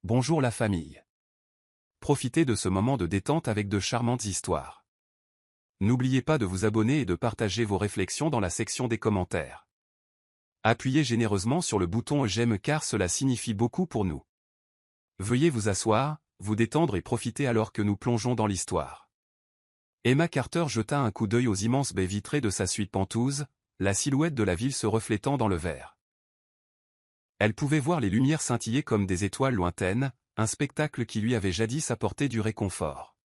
Bonjour la famille. Profitez de ce moment de détente avec de charmantes histoires. N'oubliez pas de vous abonner et de partager vos réflexions dans la section des commentaires. Appuyez généreusement sur le bouton j'aime car cela signifie beaucoup pour nous. Veuillez vous asseoir, vous détendre et profiter alors que nous plongeons dans l'histoire. Emma Carter jeta un coup d'œil aux immenses baies vitrées de sa suite pentouse, la silhouette de la ville se reflétant dans le verre. Elle pouvait voir les lumières scintiller comme des étoiles lointaines, un spectacle qui lui avait jadis apporté du réconfort.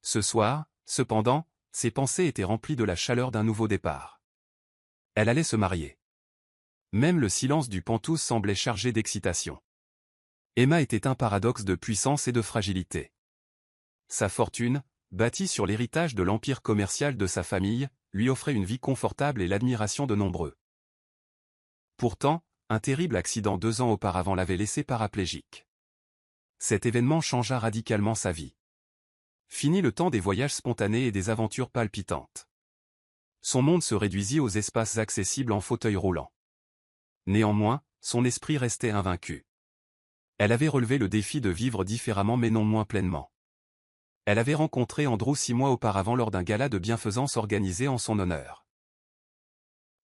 Ce soir, cependant, ses pensées étaient remplies de la chaleur d'un nouveau départ. Elle allait se marier. Même le silence du pentouse semblait chargé d'excitation. Emma était un paradoxe de puissance et de fragilité. Sa fortune, bâtie sur l'héritage de l'empire commercial de sa famille, lui offrait une vie confortable et l'admiration de nombreux. Pourtant, un terrible accident 2 ans auparavant l'avait laissé paraplégique. Cet événement changea radicalement sa vie. Fini le temps des voyages spontanés et des aventures palpitantes. Son monde se réduisit aux espaces accessibles en fauteuil roulant. Néanmoins, son esprit restait invaincu. Elle avait relevé le défi de vivre différemment mais non moins pleinement. Elle avait rencontré Andrew 6 mois auparavant lors d'un gala de bienfaisance organisé en son honneur.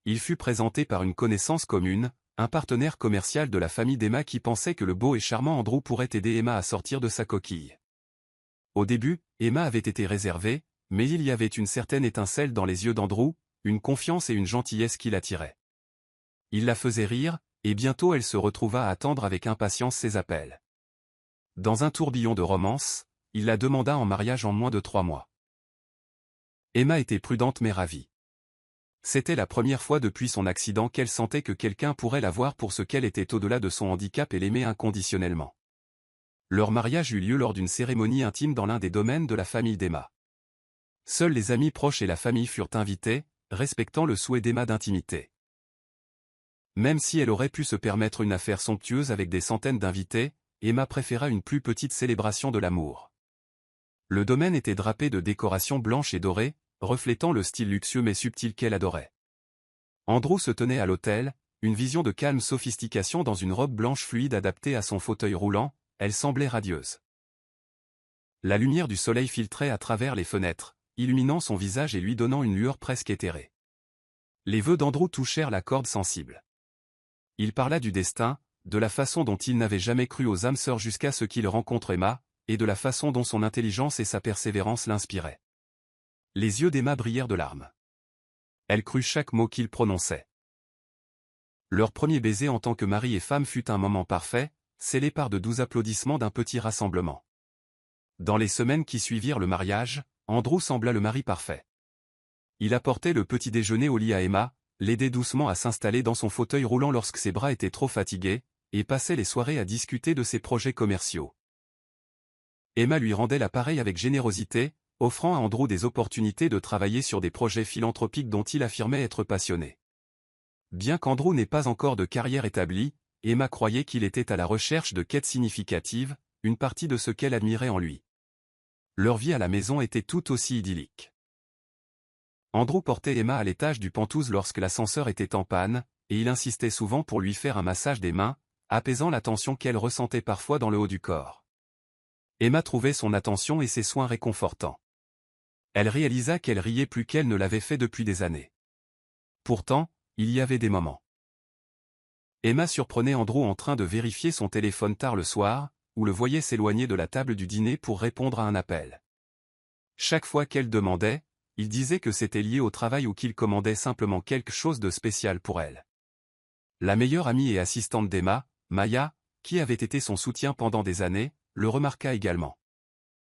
Il fut présenté par une connaissance commune, un partenaire commercial de la famille d'Emma qui pensait que le beau et charmant Andrew pourrait aider Emma à sortir de sa coquille. Au début, Emma avait été réservée, mais il y avait une certaine étincelle dans les yeux d'Andrew, une confiance et une gentillesse qui l'attiraient. Il la faisait rire, et bientôt elle se retrouva à attendre avec impatience ses appels. Dans un tourbillon de romance, il la demanda en mariage en moins de 3 mois. Emma était prudente mais ravie. C'était la première fois depuis son accident qu'elle sentait que quelqu'un pourrait la voir pour ce qu'elle était au-delà de son handicap et l'aimer inconditionnellement. Leur mariage eut lieu lors d'une cérémonie intime dans l'un des domaines de la famille d'Emma. Seuls les amis proches et la famille furent invités, respectant le souhait d'Emma d'intimité. Même si elle aurait pu se permettre une affaire somptueuse avec des centaines d'invités, Emma préféra une plus petite célébration de l'amour. Le domaine était drapé de décorations blanches et dorées, reflétant le style luxueux mais subtil qu'elle adorait. Andrew se tenait à l'autel, une vision de calme sophistication dans une robe blanche fluide adaptée à son fauteuil roulant, elle semblait radieuse. La lumière du soleil filtrait à travers les fenêtres, illuminant son visage et lui donnant une lueur presque éthérée. Les vœux d'Andrew touchèrent la corde sensible. Il parla du destin, de la façon dont il n'avait jamais cru aux âmes sœurs jusqu'à ce qu'il rencontre Emma, et de la façon dont son intelligence et sa persévérance l'inspiraient. Les yeux d'Emma brillèrent de larmes. Elle crut chaque mot qu'il prononçait. Leur premier baiser en tant que mari et femme fut un moment parfait, scellé par de doux applaudissements d'un petit rassemblement. Dans les semaines qui suivirent le mariage, Andrew sembla le mari parfait. Il apportait le petit déjeuner au lit à Emma, l'aidait doucement à s'installer dans son fauteuil roulant lorsque ses bras étaient trop fatigués, et passait les soirées à discuter de ses projets commerciaux. Emma lui rendait l'appareil avec générosité, offrant à Andrew des opportunités de travailler sur des projets philanthropiques dont il affirmait être passionné. Bien qu'Andrew n'ait pas encore de carrière établie, Emma croyait qu'il était à la recherche de quêtes significatives, une partie de ce qu'elle admirait en lui. Leur vie à la maison était tout aussi idyllique. Andrew portait Emma à l'étage du pentouse lorsque l'ascenseur était en panne, et il insistait souvent pour lui faire un massage des mains, apaisant la tension qu'elle ressentait parfois dans le haut du corps. Emma trouvait son attention et ses soins réconfortants. Elle réalisa qu'elle riait plus qu'elle ne l'avait fait depuis des années. Pourtant, il y avait des moments. Emma surprenait Andrew en train de vérifier son téléphone tard le soir, ou le voyait s'éloigner de la table du dîner pour répondre à un appel. Chaque fois qu'elle demandait, il disait que c'était lié au travail ou qu'il commandait simplement quelque chose de spécial pour elle. La meilleure amie et assistante d'Emma, Maya, qui avait été son soutien pendant des années, le remarqua également.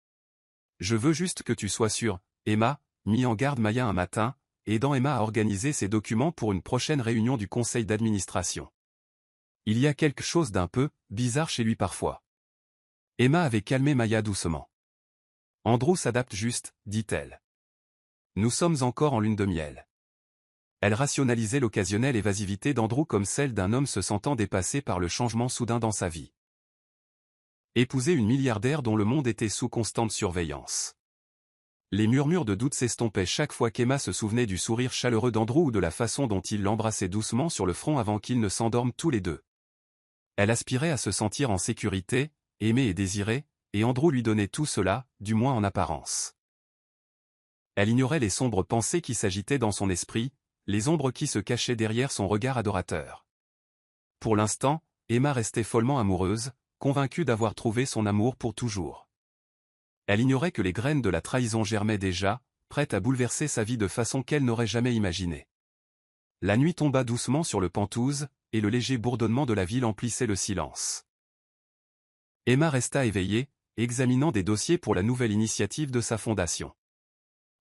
« Je veux juste que tu sois sûre, Emma », mit en garde Maya un matin, aidant Emma à organiser ses documents pour une prochaine réunion du conseil d'administration. Il y a quelque chose d'un peu bizarre chez lui parfois. Emma avait calmé Maya doucement. Andrew s'adapte juste, dit-elle. Nous sommes encore en lune de miel. Elle rationalisait l'occasionnelle évasivité d'Andrew comme celle d'un homme se sentant dépassé par le changement soudain dans sa vie. Épouser une milliardaire dont le monde était sous constante surveillance. Les murmures de doute s'estompaient chaque fois qu'Emma se souvenait du sourire chaleureux d'Andrew ou de la façon dont il l'embrassait doucement sur le front avant qu'ils ne s'endorment tous les deux. Elle aspirait à se sentir en sécurité, aimé et désiré, et Andrew lui donnait tout cela, du moins en apparence. Elle ignorait les sombres pensées qui s'agitaient dans son esprit, les ombres qui se cachaient derrière son regard adorateur. Pour l'instant, Emma restait follement amoureuse, convaincue d'avoir trouvé son amour pour toujours. Elle ignorait que les graines de la trahison germaient déjà, prêtes à bouleverser sa vie de façon qu'elle n'aurait jamais imaginée. La nuit tomba doucement sur le Penthouse, et le léger bourdonnement de la ville emplissait le silence. Emma resta éveillée, examinant des dossiers pour la nouvelle initiative de sa fondation.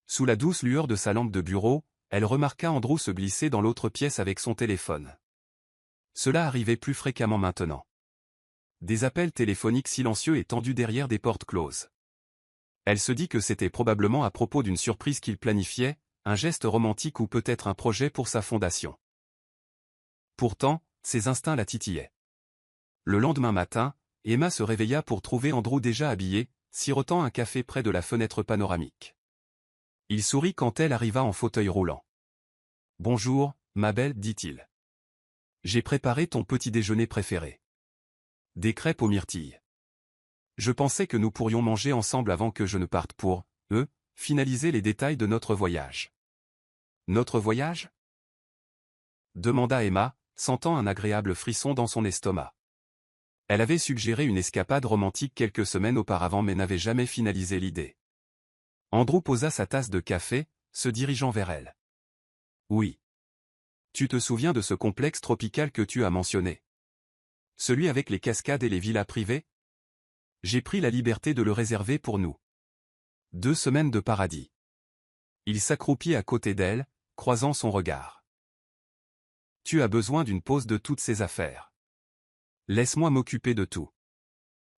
Sous la douce lueur de sa lampe de bureau, elle remarqua Andrew se glisser dans l'autre pièce avec son téléphone. Cela arrivait plus fréquemment maintenant. Des appels téléphoniques silencieux et tendus derrière des portes closes. Elle se dit que c'était probablement à propos d'une surprise qu'il planifiait, un geste romantique ou peut-être un projet pour sa fondation. Pourtant, ses instincts la titillaient. Le lendemain matin, Emma se réveilla pour trouver Andrew déjà habillé, sirotant un café près de la fenêtre panoramique. Il sourit quand elle arriva en fauteuil roulant. « Bonjour, ma belle, dit-il. J'ai préparé ton petit déjeuner préféré. Des crêpes aux myrtilles. Je pensais que nous pourrions manger ensemble avant que je ne parte pour, finaliser les détails de notre voyage. » « Notre voyage ?» demanda Emma, sentant un agréable frisson dans son estomac. Elle avait suggéré une escapade romantique quelques semaines auparavant mais n'avait jamais finalisé l'idée. Andrew posa sa tasse de café, se dirigeant vers elle. « Oui. Tu te souviens de ce complexe tropical que tu as mentionné? Celui avec les cascades et les villas privées? J'ai pris la liberté de le réserver pour nous. 2 semaines de paradis. » Il s'accroupit à côté d'elle, croisant son regard. « Tu as besoin d'une pause de toutes ces affaires. Laisse-moi m'occuper de tout. »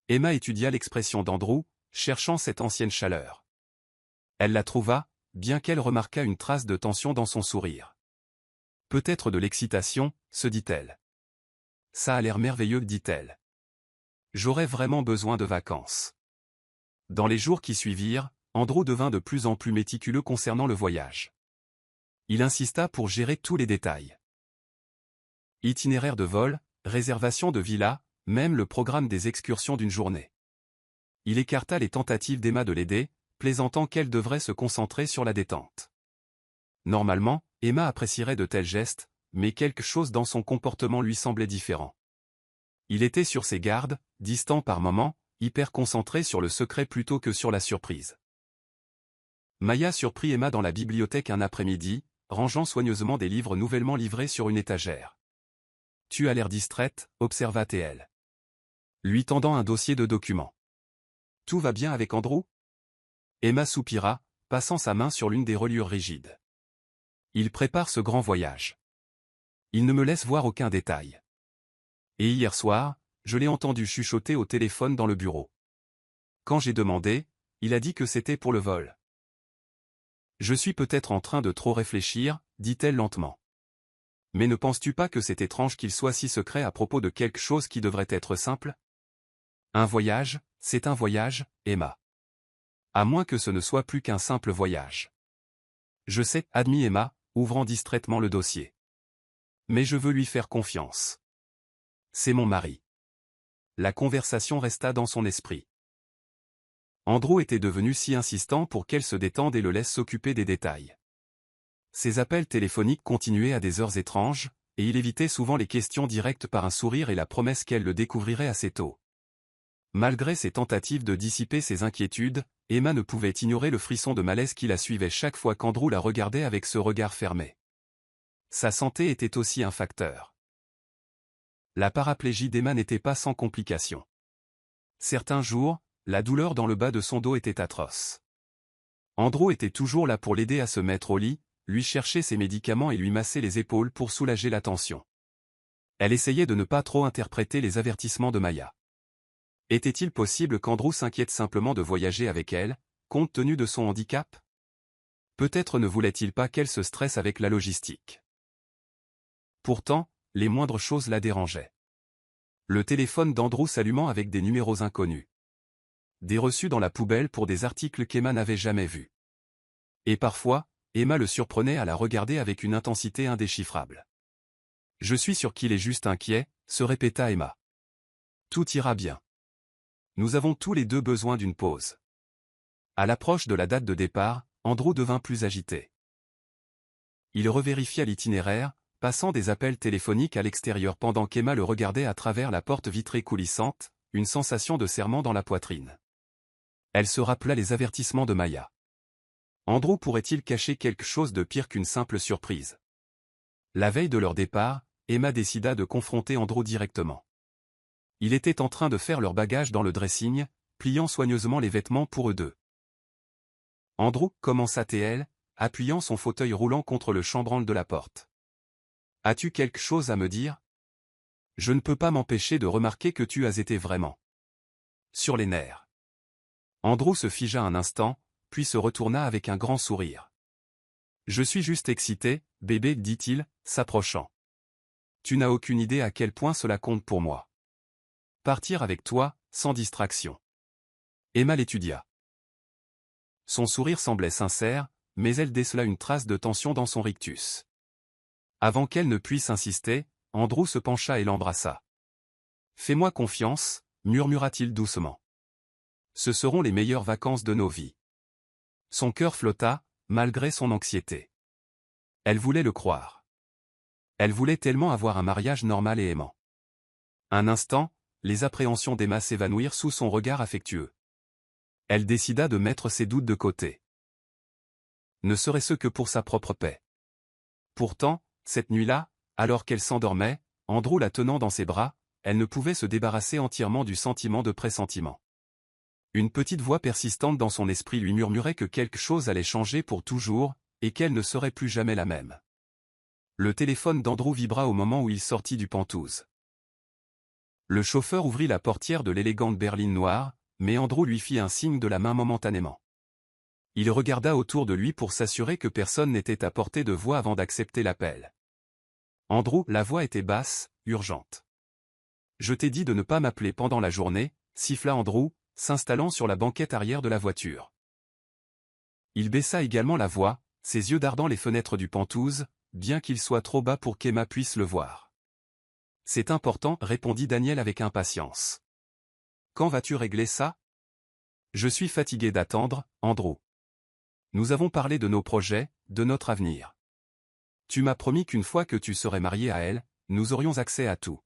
Emma étudia l'expression d'Andrew, cherchant cette ancienne chaleur. Elle la trouva, bien qu'elle remarquât une trace de tension dans son sourire. Peut-être de l'excitation, se dit-elle. Ça a l'air merveilleux, dit-elle. J'aurais vraiment besoin de vacances. Dans les jours qui suivirent, Andrew devint de plus en plus méticuleux concernant le voyage. Il insista pour gérer tous les détails. Itinéraire de vol, réservation de villa, même le programme des excursions d'une journée. Il écarta les tentatives d'Emma de l'aider, plaisantant qu'elle devrait se concentrer sur la détente. Normalement, Emma apprécierait de tels gestes, mais quelque chose dans son comportement lui semblait différent. Il était sur ses gardes, distant par moments, hyper concentré sur le secret plutôt que sur la surprise. Maya surprit Emma dans la bibliothèque un après-midi, rangeant soigneusement des livres nouvellement livrés sur une étagère. « Tu as l'air distraite, observa-t-elle. Lui tendant un dossier de documents. « Tout va bien avec Andrew ?» Emma soupira, passant sa main sur l'une des reliures rigides. « Il prépare ce grand voyage. Il ne me laisse voir aucun détail. Et hier soir, je l'ai entendu chuchoter au téléphone dans le bureau. Quand j'ai demandé, il a dit que c'était pour le vol. Je suis peut-être en train de trop réfléchir, dit-elle lentement. Mais ne penses-tu pas que c'est étrange qu'il soit si secret à propos de quelque chose qui devrait être simple? Un voyage, c'est un voyage, Emma. À moins que ce ne soit plus qu'un simple voyage. Je sais, admit Emma, ouvrant distraitement le dossier. Mais je veux lui faire confiance. C'est mon mari. La conversation resta dans son esprit. Andrew était devenu si insistant pour qu'elle se détende et le laisse s'occuper des détails. Ses appels téléphoniques continuaient à des heures étranges, et il évitait souvent les questions directes par un sourire et la promesse qu'elle le découvrirait assez tôt. Malgré ses tentatives de dissiper ses inquiétudes, Emma ne pouvait ignorer le frisson de malaise qui la suivait chaque fois qu'Andrew la regardait avec ce regard fermé. Sa santé était aussi un facteur. La paraplégie d'Emma n'était pas sans complications. Certains jours, la douleur dans le bas de son dos était atroce. Andrew était toujours là pour l'aider à se mettre au lit, lui chercher ses médicaments et lui masser les épaules pour soulager la tension. Elle essayait de ne pas trop interpréter les avertissements de Maya. Était-il possible qu'Andrew s'inquiète simplement de voyager avec elle, compte tenu de son handicap? Peut-être ne voulait-il pas qu'elle se stresse avec la logistique. Pourtant, les moindres choses la dérangeaient. Le téléphone d'Andrew s'allumant avec des numéros inconnus. Des reçus dans la poubelle pour des articles qu'Emma n'avait jamais vus. Et parfois, Emma le surprenait à la regarder avec une intensité indéchiffrable. « Je suis sûr qu'il est juste inquiet », se répéta Emma. « Tout ira bien. » Nous avons tous les deux besoin d'une pause. À l'approche de la date de départ, Andrew devint plus agité. Il revérifia l'itinéraire, passant des appels téléphoniques à l'extérieur pendant qu'Emma le regardait à travers la porte vitrée coulissante, une sensation de serrement dans la poitrine. Elle se rappela les avertissements de Maya. Andrew pourrait-il cacher quelque chose de pire qu'une simple surprise? La veille de leur départ, Emma décida de confronter Andrew directement. Il était en train de faire leur bagage dans le dressing, pliant soigneusement les vêtements pour eux deux. Andrew, commença-t-elle, appuyant son fauteuil roulant contre le chambranle de la porte. As-tu quelque chose à me dire? Je ne peux pas m'empêcher de remarquer que tu as été vraiment sur les nerfs. Andrew se figea un instant, puis se retourna avec un grand sourire. Je suis juste excité, bébé, dit-il, s'approchant. Tu n'as aucune idée à quel point cela compte pour moi. Partir avec toi, sans distraction. Emma l'étudia. Son sourire semblait sincère, mais elle décela une trace de tension dans son rictus. Avant qu'elle ne puisse insister, Andrew se pencha et l'embrassa. « Fais-moi confiance », murmura-t-il doucement. « Ce seront les meilleures vacances de nos vies. » Son cœur flotta, malgré son anxiété. Elle voulait le croire. Elle voulait tellement avoir un mariage normal et aimant. Un instant, les appréhensions d'Emma s'évanouirent sous son regard affectueux. Elle décida de mettre ses doutes de côté. Ne serait-ce que pour sa propre paix. Pourtant, cette nuit-là, alors qu'elle s'endormait, Andrew la tenant dans ses bras, elle ne pouvait se débarrasser entièrement du sentiment de pressentiment. Une petite voix persistante dans son esprit lui murmurait que quelque chose allait changer pour toujours, et qu'elle ne serait plus jamais la même. Le téléphone d'Andrew vibra au moment où il sortit du Penthouse. Le chauffeur ouvrit la portière de l'élégante berline noire, mais Andrew lui fit un signe de la main momentanément. Il regarda autour de lui pour s'assurer que personne n'était à portée de voix avant d'accepter l'appel. Andrew, la voix était basse, urgente. « Je t'ai dit de ne pas m'appeler pendant la journée », siffla Andrew, s'installant sur la banquette arrière de la voiture. Il baissa également la voix, ses yeux dardant les fenêtres du Penthouse, bien qu'il soit trop bas pour qu'Emma puisse le voir. « C'est important, répondit Daniel avec impatience. « Quand vas-tu régler ça? Je suis fatigué d'attendre, Andrew. Nous avons parlé de nos projets, de notre avenir. Tu m'as promis qu'une fois que tu serais marié à elle, nous aurions accès à tout. »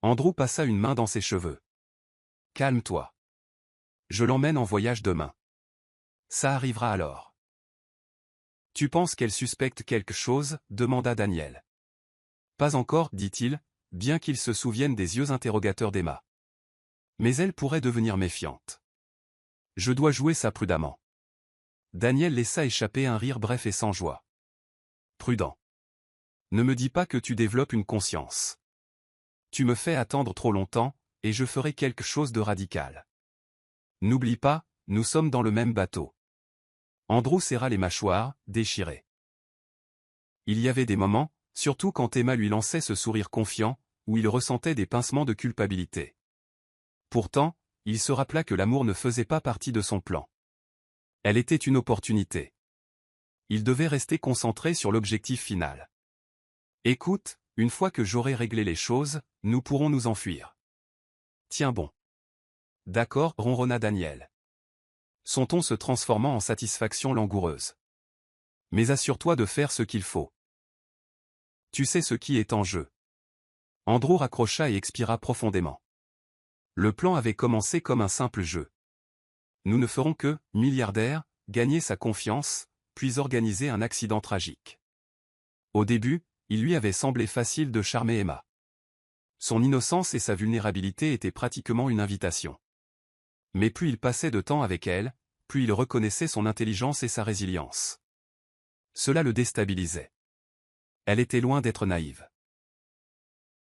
Andrew passa une main dans ses cheveux. « Calme-toi. Je l'emmène en voyage demain. Ça arrivera alors. »« Tu penses qu'elle suspecte quelque chose ?» demanda Daniel. « Pas encore, dit-il, bien qu'il se souvienne des yeux interrogateurs d'Emma. Mais elle pourrait devenir méfiante. Je dois jouer ça prudemment. » Daniel laissa échapper un rire bref et sans joie. « Prudent. Ne me dis pas que tu développes une conscience. Tu me fais attendre trop longtemps, et je ferai quelque chose de radical. N'oublie pas, nous sommes dans le même bateau. » Andrew serra les mâchoires, déchiré. Il y avait des moments, surtout quand Emma lui lançait ce sourire confiant, où il ressentait des pincements de culpabilité. Pourtant, il se rappela que l'amour ne faisait pas partie de son plan. Elle était une opportunité. Il devait rester concentré sur l'objectif final. « Écoute, une fois que j'aurai réglé les choses, nous pourrons nous enfuir. » « Tiens bon. »« D'accord, » ronronna Daniel. Son ton se transformant en satisfaction langoureuse. « Mais assure-toi de faire ce qu'il faut. Tu sais ce qui est en jeu. » Andrew raccrocha et expira profondément. Le plan avait commencé comme un simple jeu. Nous ne ferons que, milliardaire, gagner sa confiance, puis organiser un accident tragique. Au début, il lui avait semblé facile de charmer Emma. Son innocence et sa vulnérabilité étaient pratiquement une invitation. Mais plus il passait de temps avec elle, plus il reconnaissait son intelligence et sa résilience. Cela le déstabilisait. Elle était loin d'être naïve.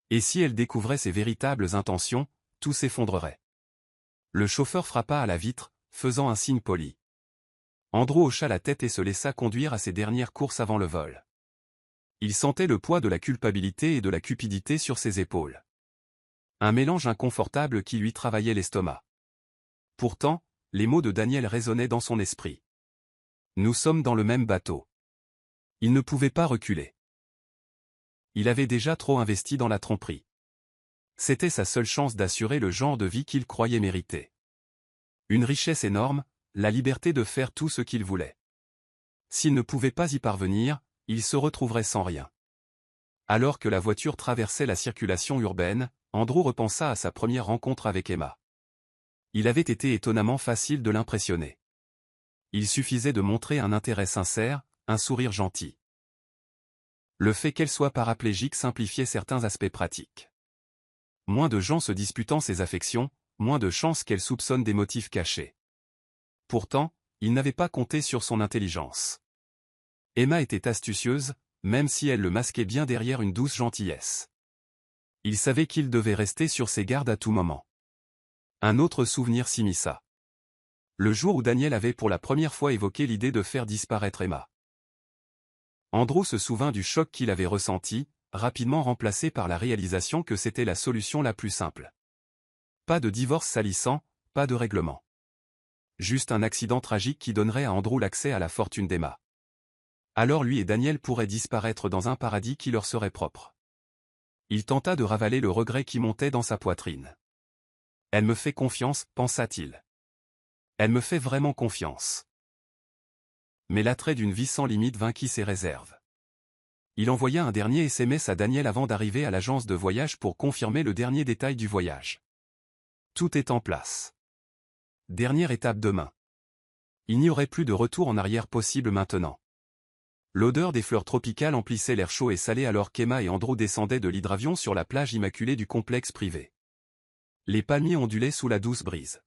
Et si elle découvrait ses véritables intentions, tout s'effondrerait. Le chauffeur frappa à la vitre, faisant un signe poli. Andrew hocha la tête et se laissa conduire à ses dernières courses avant le vol. Il sentait le poids de la culpabilité et de la cupidité sur ses épaules. Un mélange inconfortable qui lui travaillait l'estomac. Pourtant, les mots de Daniel résonnaient dans son esprit. Nous sommes dans le même bateau. Il ne pouvait pas reculer. Il avait déjà trop investi dans la tromperie. C'était sa seule chance d'assurer le genre de vie qu'il croyait mériter. Une richesse énorme, la liberté de faire tout ce qu'il voulait. S'il ne pouvait pas y parvenir, il se retrouverait sans rien. Alors que la voiture traversait la circulation urbaine, Andrew repensa à sa première rencontre avec Emma. Il avait été étonnamment facile de l'impressionner. Il suffisait de montrer un intérêt sincère, un sourire gentil. Le fait qu'elle soit paraplégique simplifiait certains aspects pratiques. Moins de gens se disputant ses affections, moins de chances qu'elle soupçonne des motifs cachés. Pourtant, il n'avait pas compté sur son intelligence. Emma était astucieuse, même si elle le masquait bien derrière une douce gentillesse. Il savait qu'il devait rester sur ses gardes à tout moment. Un autre souvenir s'immisça. Le jour où Daniel avait pour la première fois évoqué l'idée de faire disparaître Emma. Andrew se souvint du choc qu'il avait ressenti, rapidement remplacé par la réalisation que c'était la solution la plus simple. Pas de divorce salissant, pas de règlement. Juste un accident tragique qui donnerait à Andrew l'accès à la fortune d'Emma. Alors lui et Daniel pourraient disparaître dans un paradis qui leur serait propre. Il tenta de ravaler le regret qui montait dans sa poitrine. Elle me fait confiance, pensa-t-il. Elle me fait vraiment confiance. Mais l'attrait d'une vie sans limite vainquit ses réserves. Il envoya un dernier SMS à Daniel avant d'arriver à l'agence de voyage pour confirmer le dernier détail du voyage. Tout est en place. Dernière étape demain. Il n'y aurait plus de retour en arrière possible maintenant. L'odeur des fleurs tropicales emplissait l'air chaud et salé alors qu'Emma et Andrew descendaient de l'hydravion sur la plage immaculée du complexe privé. Les palmiers ondulaient sous la douce brise.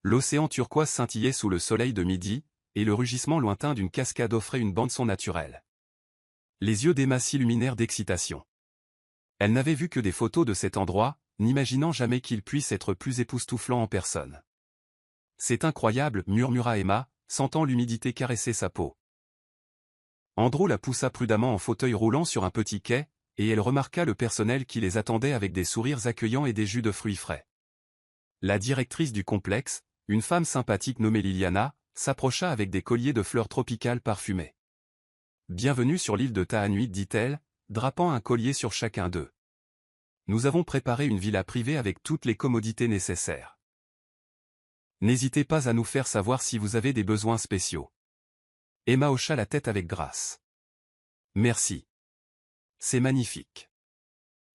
L'océan turquoise scintillait sous le soleil de midi, et le rugissement lointain d'une cascade offrait une bande-son naturelle. Les yeux d'Emma s'illuminèrent d'excitation. Elle n'avait vu que des photos de cet endroit, n'imaginant jamais qu'il puisse être plus époustouflant en personne. C'est incroyable, murmura Emma, sentant l'humidité caresser sa peau. Andrew la poussa prudemment en fauteuil roulant sur un petit quai, et elle remarqua le personnel qui les attendait avec des sourires accueillants et des jus de fruits frais. La directrice du complexe, une femme sympathique nommée Liliana, s'approcha avec des colliers de fleurs tropicales parfumées. « Bienvenue sur l'île de Tahanuit, dit-elle, drapant un collier sur chacun d'eux. Nous avons préparé une villa privée avec toutes les commodités nécessaires. N'hésitez pas à nous faire savoir si vous avez des besoins spéciaux. » Emma hocha la tête avec grâce. « Merci. C'est magnifique.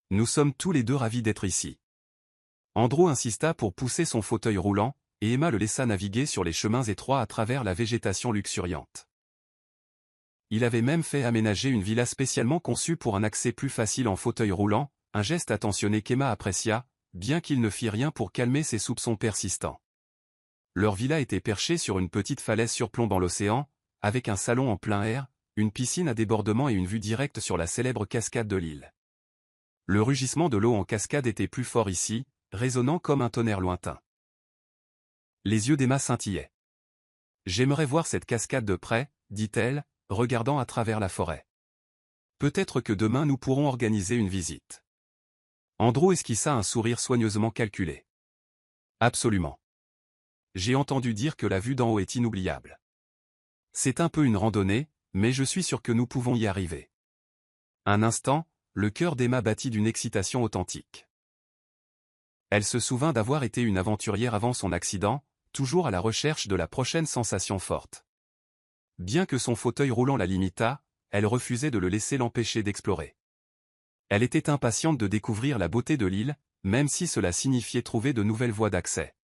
Nous sommes tous les deux ravis d'être ici. » Andrew insista pour pousser son fauteuil roulant, et Emma le laissa naviguer sur les chemins étroits à travers la végétation luxuriante. Il avait même fait aménager une villa spécialement conçue pour un accès plus facile en fauteuil roulant, un geste attentionné qu'Emma apprécia, bien qu'il ne fît rien pour calmer ses soupçons persistants. Leur villa était perchée sur une petite falaise surplombant l'océan, avec un salon en plein air, une piscine à débordement et une vue directe sur la célèbre cascade de l'île. Le rugissement de l'eau en cascade était plus fort ici, résonnant comme un tonnerre lointain. Les yeux d'Emma scintillaient. « J'aimerais voir cette cascade de près, » dit-elle, regardant à travers la forêt. « Peut-être que demain nous pourrons organiser une visite. » Andrew esquissa un sourire soigneusement calculé. « Absolument. J'ai entendu dire que la vue d'en haut est inoubliable. C'est un peu une randonnée, mais je suis sûr que nous pouvons y arriver. » Un instant, le cœur d'Emma battit d'une excitation authentique. Elle se souvint d'avoir été une aventurière avant son accident, toujours à la recherche de la prochaine sensation forte. Bien que son fauteuil roulant la limitât, elle refusait de le laisser l'empêcher d'explorer. Elle était impatiente de découvrir la beauté de l'île, même si cela signifiait trouver de nouvelles voies d'accès.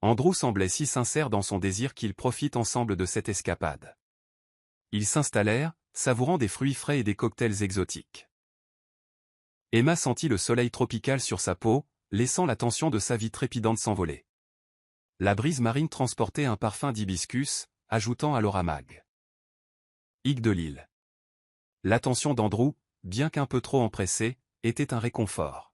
Andrew semblait si sincère dans son désir qu'ils profitent ensemble de cette escapade. Ils s'installèrent, savourant des fruits frais et des cocktails exotiques. Emma sentit le soleil tropical sur sa peau, laissant la tension de sa vie trépidante s'envoler. La brise marine transportait un parfum d'hibiscus, ajoutant à l'aura mag. Hic de l'île. L'attention d'Andrew, bien qu'un peu trop empressée, était un réconfort.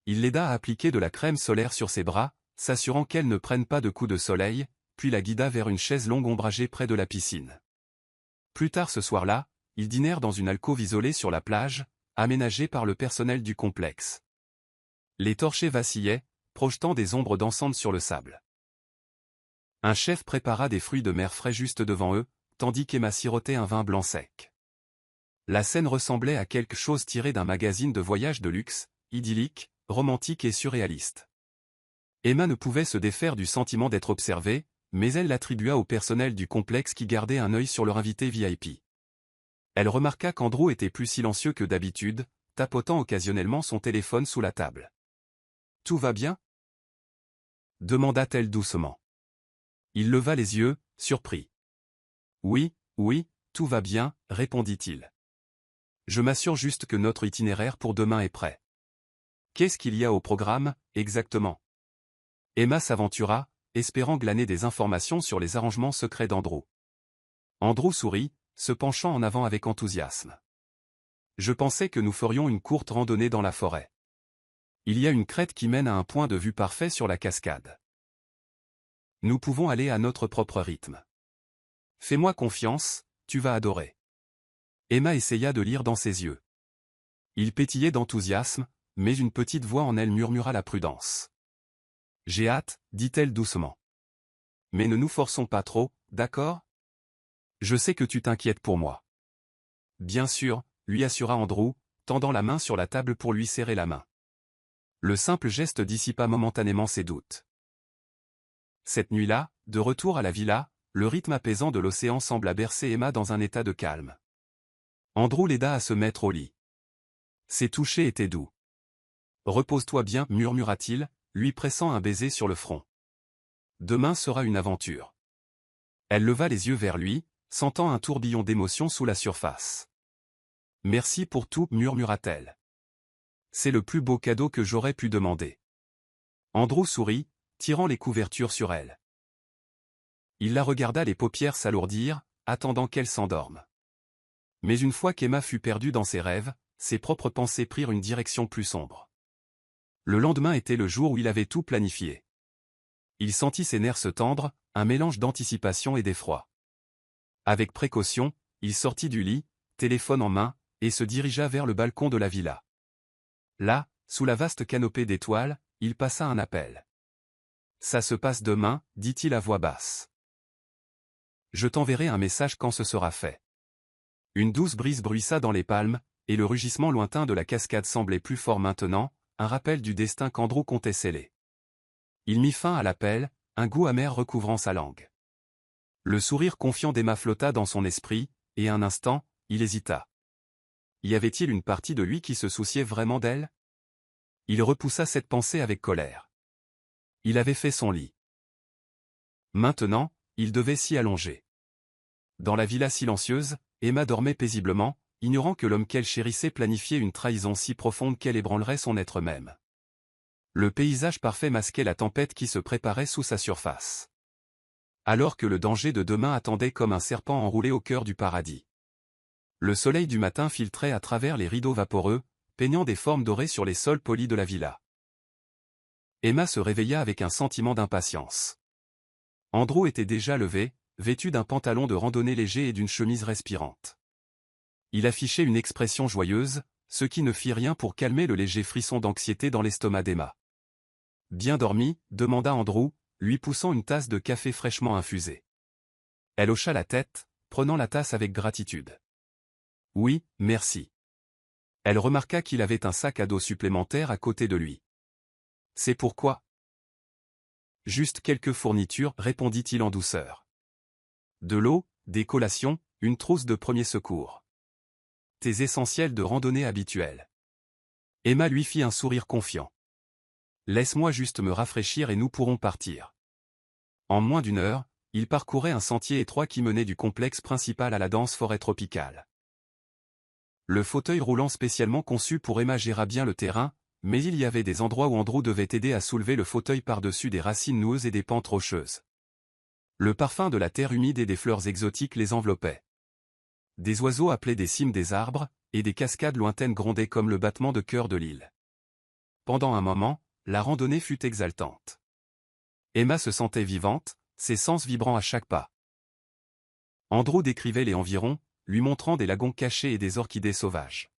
Il l'aida à appliquer de la crème solaire sur ses bras, s'assurant qu'elle ne prenne pas de coups de soleil, puis la guida vers une chaise longue ombragée près de la piscine. Plus tard ce soir-là, ils dînèrent dans une alcôve isolée sur la plage, aménagée par le personnel du complexe. Les torchers vacillaient, projetant des ombres dansantes sur le sable. Un chef prépara des fruits de mer frais juste devant eux, tandis qu'Emma sirotait un vin blanc sec. La scène ressemblait à quelque chose tiré d'un magazine de voyage de luxe, idyllique, romantique et surréaliste. Emma ne pouvait se défaire du sentiment d'être observée, mais elle l'attribua au personnel du complexe qui gardait un œil sur leur invité VIP. Elle remarqua qu'Andrew était plus silencieux que d'habitude, tapotant occasionnellement son téléphone sous la table. « Tout va bien ?» demanda-t-elle doucement. Il leva les yeux, surpris. « Oui, oui, tout va bien, répondit-il. Je m'assure juste que notre itinéraire pour demain est prêt. Qu'est-ce qu'il y a au programme, exactement ? Emma s'aventura, espérant glaner des informations sur les arrangements secrets d'Andrew. Andrew sourit, se penchant en avant avec enthousiasme. Je pensais que nous ferions une courte randonnée dans la forêt. Il y a une crête qui mène à un point de vue parfait sur la cascade. Nous pouvons aller à notre propre rythme. Fais-moi confiance, tu vas adorer. Emma essaya de lire dans ses yeux. Il pétillait d'enthousiasme, mais une petite voix en elle murmura la prudence. J'ai hâte, dit-elle doucement. Mais ne nous forçons pas trop, d'accord ? Je sais que tu t'inquiètes pour moi. Bien sûr, lui assura Andrew, tendant la main sur la table pour lui serrer la main. Le simple geste dissipa momentanément ses doutes. Cette nuit-là, de retour à la villa, le rythme apaisant de l'océan sembla bercer Emma dans un état de calme. Andrew l'aida à se mettre au lit. Ses touchés étaient doux. Repose-toi bien, murmura-t-il, lui pressant un baiser sur le front. Demain sera une aventure. Elle leva les yeux vers lui, sentant un tourbillon d'émotions sous la surface. Merci pour tout, murmura-t-elle. C'est le plus beau cadeau que j'aurais pu demander. Andrew sourit, tirant les couvertures sur elle. Il la regarda les paupières s'alourdir, attendant qu'elle s'endorme. Mais une fois qu'Emma fut perdue dans ses rêves, ses propres pensées prirent une direction plus sombre. Le lendemain était le jour où il avait tout planifié. Il sentit ses nerfs se tendre, un mélange d'anticipation et d'effroi. Avec précaution, il sortit du lit, téléphone en main, et se dirigea vers le balcon de la villa. Là, sous la vaste canopée d'étoiles, il passa un appel. « Ça se passe demain, dit-il à voix basse. Je t'enverrai un message quand ce sera fait. » Une douce brise bruissa dans les palmes, et le rugissement lointain de la cascade semblait plus fort maintenant, un rappel du destin qu'Andrew comptait sceller. Il mit fin à l'appel, un goût amer recouvrant sa langue. Le sourire confiant d'Emma flotta dans son esprit, et un instant, il hésita. Y avait-il une partie de lui qui se souciait vraiment d'elle ? Il repoussa cette pensée avec colère. Il avait fait son lit. Maintenant, il devait s'y allonger. Dans la villa silencieuse, Emma dormait paisiblement, ignorant que l'homme qu'elle chérissait planifiait une trahison si profonde qu'elle ébranlerait son être même. Le paysage parfait masquait la tempête qui se préparait sous sa surface. Alors que le danger de demain attendait comme un serpent enroulé au cœur du paradis. Le soleil du matin filtrait à travers les rideaux vaporeux, peignant des formes dorées sur les sols polis de la villa. Emma se réveilla avec un sentiment d'impatience. Andrew était déjà levé, vêtu d'un pantalon de randonnée léger et d'une chemise respirante. Il affichait une expression joyeuse, ce qui ne fit rien pour calmer le léger frisson d'anxiété dans l'estomac d'Emma. « Bien dormi ?» demanda Andrew, lui poussant une tasse de café fraîchement infusée. Elle hocha la tête, prenant la tasse avec gratitude. « Oui, merci. » Elle remarqua qu'il avait un sac à dos supplémentaire à côté de lui. « C'est pourquoi ?»« Juste quelques fournitures, répondit-il en douceur. De l'eau, des collations, une trousse de premiers secours. Tes essentiels de randonnée habituels. » Emma lui fit un sourire confiant. « Laisse-moi juste me rafraîchir et nous pourrons partir. » En moins d'une heure, il parcourait un sentier étroit qui menait du complexe principal à la dense forêt tropicale. Le fauteuil roulant spécialement conçu pour Emma géra bien le terrain, mais il y avait des endroits où Andrew devait aider à soulever le fauteuil par-dessus des racines noueuses et des pentes rocheuses. Le parfum de la terre humide et des fleurs exotiques les enveloppait. Des oiseaux appelaient des cimes des arbres, et des cascades lointaines grondaient comme le battement de cœur de l'île. Pendant un moment, la randonnée fut exaltante. Emma se sentait vivante, ses sens vibrant à chaque pas. Andrew décrivait les environs, lui montrant des lagons cachés et des orchidées sauvages.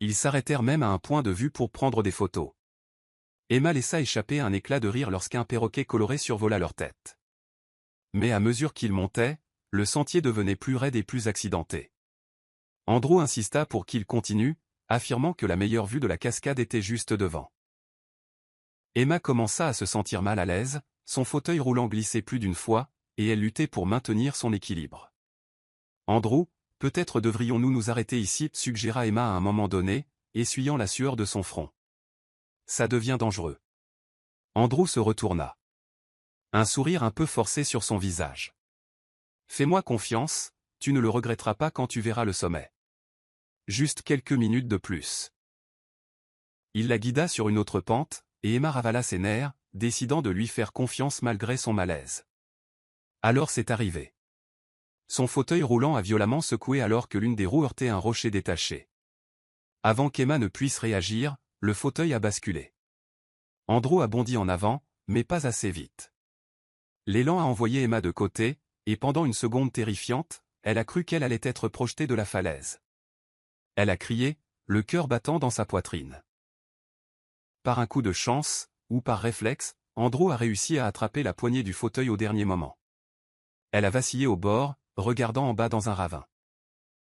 Ils s'arrêtèrent même à un point de vue pour prendre des photos. Emma laissa échapper un éclat de rire lorsqu'un perroquet coloré survola leur tête. Mais à mesure qu'ils montaient, le sentier devenait plus raide et plus accidenté. Andrew insista pour qu'ils continuent, affirmant que la meilleure vue de la cascade était juste devant. Emma commença à se sentir mal à l'aise, son fauteuil roulant glissait plus d'une fois, et elle luttait pour maintenir son équilibre. Andrew, peut-être devrions-nous nous arrêter ici, suggéra Emma à un moment donné, essuyant la sueur de son front. Ça devient dangereux. Andrew se retourna. Un sourire un peu forcé sur son visage. Fais-moi confiance, tu ne le regretteras pas quand tu verras le sommet. Juste quelques minutes de plus. Il la guida sur une autre pente, et Emma ravala ses nerfs, décidant de lui faire confiance malgré son malaise. Alors c'est arrivé. Son fauteuil roulant a violemment secoué alors que l'une des roues heurtait un rocher détaché. Avant qu'Emma ne puisse réagir, le fauteuil a basculé. Andrew a bondi en avant, mais pas assez vite. L'élan a envoyé Emma de côté, et pendant une seconde terrifiante, elle a cru qu'elle allait être projetée de la falaise. Elle a crié, le cœur battant dans sa poitrine. Par un coup de chance, ou par réflexe, Andrew a réussi à attraper la poignée du fauteuil au dernier moment. Elle a vacillé au bord, regardant en bas dans un ravin.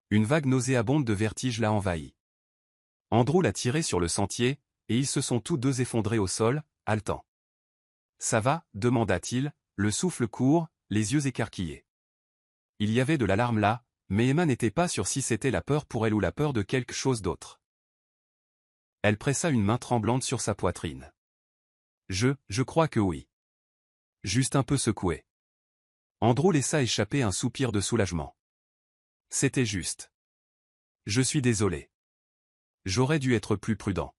Une vague nauséabonde de vertige l'a envahi. Andrew l'a tiré sur le sentier, et ils se sont tous deux effondrés au sol, haletant. « Ça va » demanda-t-il, le souffle court, les yeux écarquillés. Il y avait de l'alarme là, mais Emma n'était pas sûre si c'était la peur pour elle ou la peur de quelque chose d'autre. Elle pressa une main tremblante sur sa poitrine. Je crois que oui. Juste un peu secoué. Andrew laissa échapper un soupir de soulagement. C'était juste. Je suis désolé. J'aurais dû être plus prudent.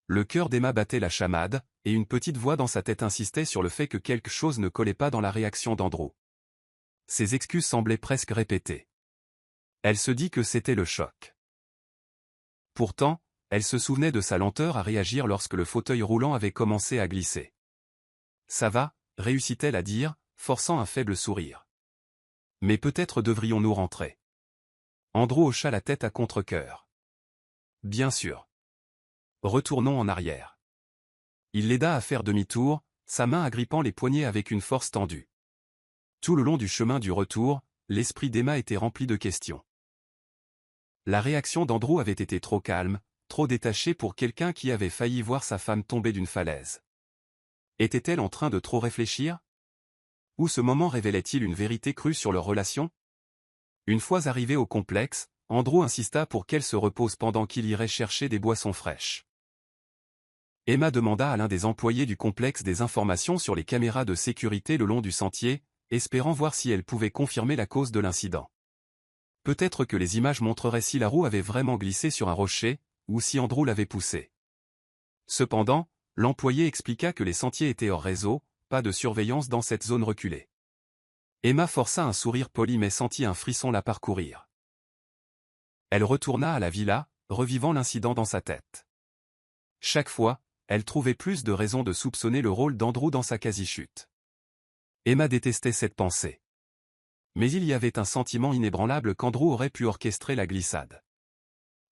Le cœur d'Emma battait la chamade, et une petite voix dans sa tête insistait sur le fait que quelque chose ne collait pas dans la réaction d'Andrew. Ses excuses semblaient presque répétées. Elle se dit que c'était le choc. Pourtant, elle se souvenait de sa lenteur à réagir lorsque le fauteuil roulant avait commencé à glisser. Ça va, réussit-elle à dire, forçant un faible sourire. Mais peut-être devrions-nous rentrer. Andrew hocha la tête à contre-cœur. Bien sûr. Retournons en arrière. Il l'aida à faire demi-tour, sa main agrippant les poignets avec une force tendue. Tout le long du chemin du retour, l'esprit d'Emma était rempli de questions. La réaction d'Andrew avait été trop calme, trop détachée pour quelqu'un qui avait failli voir sa femme tomber d'une falaise. Était-elle en train de trop réfléchir? Ou ce moment révélait-il une vérité crue sur leur relation? Une fois arrivé au complexe, Andrew insista pour qu'elle se repose pendant qu'il irait chercher des boissons fraîches. Emma demanda à l'un des employés du complexe des informations sur les caméras de sécurité le long du sentier, espérant voir si elle pouvait confirmer la cause de l'incident. Peut-être que les images montreraient si la roue avait vraiment glissé sur un rocher, ou si Andrew l'avait poussée. Cependant, l'employé expliqua que les sentiers étaient hors réseau, pas de surveillance dans cette zone reculée. Emma força un sourire poli mais sentit un frisson la parcourir. Elle retourna à la villa, revivant l'incident dans sa tête. Chaque fois, elle trouvait plus de raisons de soupçonner le rôle d'Andrew dans sa quasi-chute. Emma détestait cette pensée. Mais il y avait un sentiment inébranlable qu'Andrew aurait pu orchestrer la glissade.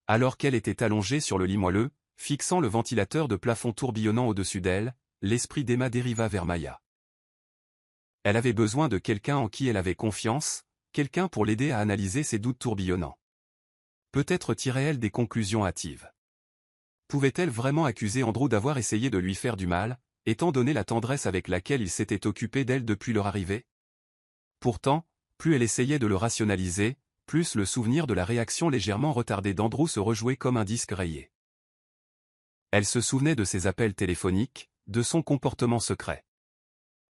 Alors qu'elle était allongée sur le lit moelleux, fixant le ventilateur de plafond tourbillonnant au-dessus d'elle, l'esprit d'Emma dériva vers Maya. Elle avait besoin de quelqu'un en qui elle avait confiance, quelqu'un pour l'aider à analyser ses doutes tourbillonnants. Peut-être tirait-elle des conclusions hâtives. Pouvait-elle vraiment accuser Andrew d'avoir essayé de lui faire du mal, étant donné la tendresse avec laquelle il s'était occupé d'elle depuis leur arrivée? Pourtant, plus elle essayait de le rationaliser, plus le souvenir de la réaction légèrement retardée d'Andrew se rejouait comme un disque rayé. Elle se souvenait de ses appels téléphoniques, de son comportement secret.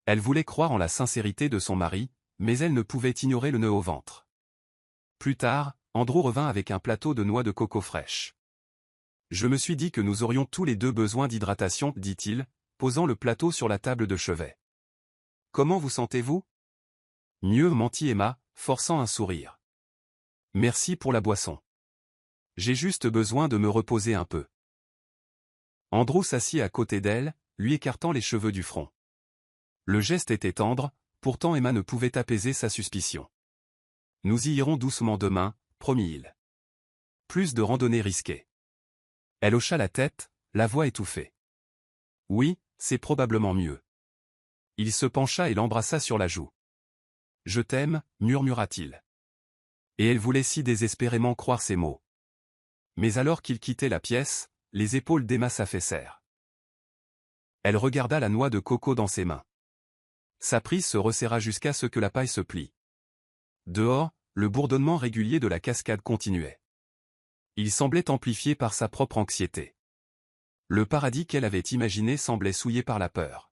Elle voulait croire en la sincérité de son mari, mais elle ne pouvait ignorer le nœud au ventre. Plus tard, Andrew revint avec un plateau de noix de coco fraîches. Je me suis dit que nous aurions tous les deux besoin d'hydratation, dit-il, posant le plateau sur la table de chevet. Comment vous sentez-vous? Mieux, mentit Emma, forçant un sourire. Merci pour la boisson. J'ai juste besoin de me reposer un peu. Andrew s'assit à côté d'elle, lui écartant les cheveux du front. Le geste était tendre, pourtant Emma ne pouvait apaiser sa suspicion. Nous y irons doucement demain, promit-il. Plus de randonnées risquées. Elle hocha la tête, la voix étouffée. Oui, c'est probablement mieux. Il se pencha et l'embrassa sur la joue. Je t'aime, murmura-t-il. Et elle voulait si désespérément croire ces mots. Mais alors qu'il quittait la pièce, les épaules d'Emma s'affaissèrent. Elle regarda la noix de coco dans ses mains. Sa prise se resserra jusqu'à ce que la paille se plie. Dehors, le bourdonnement régulier de la cascade continuait. Il semblait amplifié par sa propre anxiété. Le paradis qu'elle avait imaginé semblait souillé par la peur.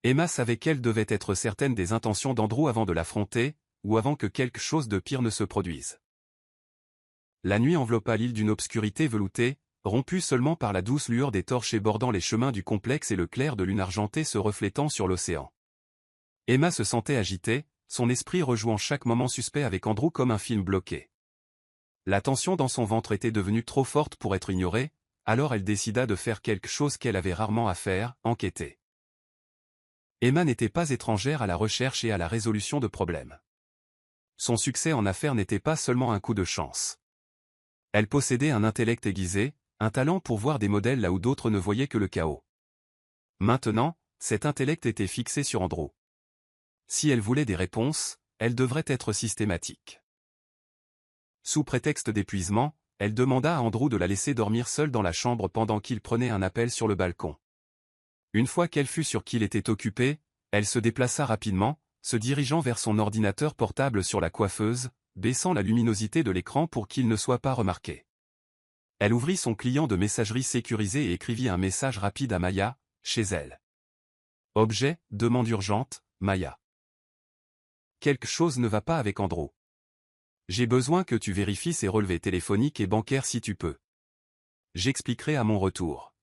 Emma savait qu'elle devait être certaine des intentions d'Andrew avant de l'affronter, ou avant que quelque chose de pire ne se produise. La nuit enveloppa l'île d'une obscurité veloutée, rompue seulement par la douce lueur des torches bordant les chemins du complexe et le clair de lune argentée se reflétant sur l'océan. Emma se sentait agitée, son esprit rejouant chaque moment suspect avec Andrew comme un film bloqué. La tension dans son ventre était devenue trop forte pour être ignorée, alors elle décida de faire quelque chose qu'elle avait rarement à faire, enquêter. Emma n'était pas étrangère à la recherche et à la résolution de problèmes. Son succès en affaires n'était pas seulement un coup de chance. Elle possédait un intellect aiguisé, un talent pour voir des modèles là où d'autres ne voyaient que le chaos. Maintenant, cet intellect était fixé sur Andrew. Si elle voulait des réponses, elles devraient être systématiques. Sous prétexte d'épuisement, elle demanda à Andrew de la laisser dormir seule dans la chambre pendant qu'il prenait un appel sur le balcon. Une fois qu'elle fut sûre qu'il était occupé, elle se déplaça rapidement, se dirigeant vers son ordinateur portable sur la coiffeuse, baissant la luminosité de l'écran pour qu'il ne soit pas remarqué. Elle ouvrit son client de messagerie sécurisé et écrivit un message rapide à Maya, chez elle. Objet, demande urgente, Maya. Quelque chose ne va pas avec Andrew. J'ai besoin que tu vérifies ses relevés téléphoniques et bancaires si tu peux. J'expliquerai à mon retour.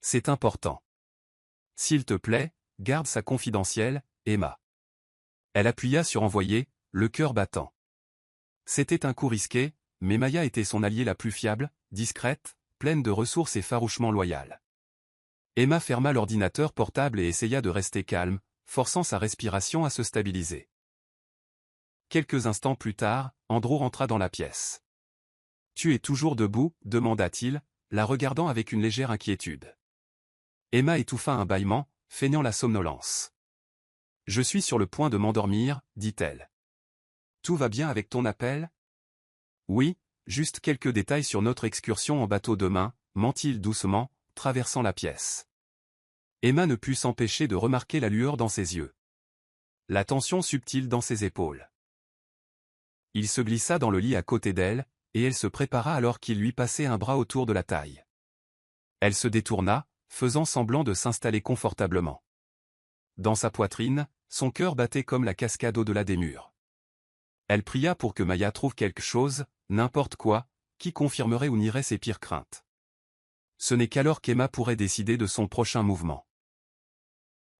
C'est important. S'il te plaît, garde ça confidentiel, Emma. Elle appuya sur envoyer, le cœur battant. C'était un coup risqué, mais Maya était son alliée la plus fiable, discrète, pleine de ressources et farouchement loyale. Emma ferma l'ordinateur portable et essaya de rester calme, forçant sa respiration à se stabiliser. Quelques instants plus tard, Andrew rentra dans la pièce. « Tu es toujours debout ?» demanda-t-il, la regardant avec une légère inquiétude. Emma étouffa un bâillement, feignant la somnolence. « Je suis sur le point de m'endormir, dit-elle. Tout va bien avec ton appel ? Oui, juste quelques détails sur notre excursion en bateau demain, ment-il doucement, traversant la pièce. Emma ne put s'empêcher de remarquer la lueur dans ses yeux. La tension subtile dans ses épaules. Il se glissa dans le lit à côté d'elle, et elle se prépara alors qu'il lui passait un bras autour de la taille. Elle se détourna, faisant semblant de s'installer confortablement. Dans sa poitrine, son cœur battait comme la cascade au-delà des murs. Elle pria pour que Maya trouve quelque chose, n'importe quoi, qui confirmerait ou nierait ses pires craintes. Ce n'est qu'alors qu'Emma pourrait décider de son prochain mouvement.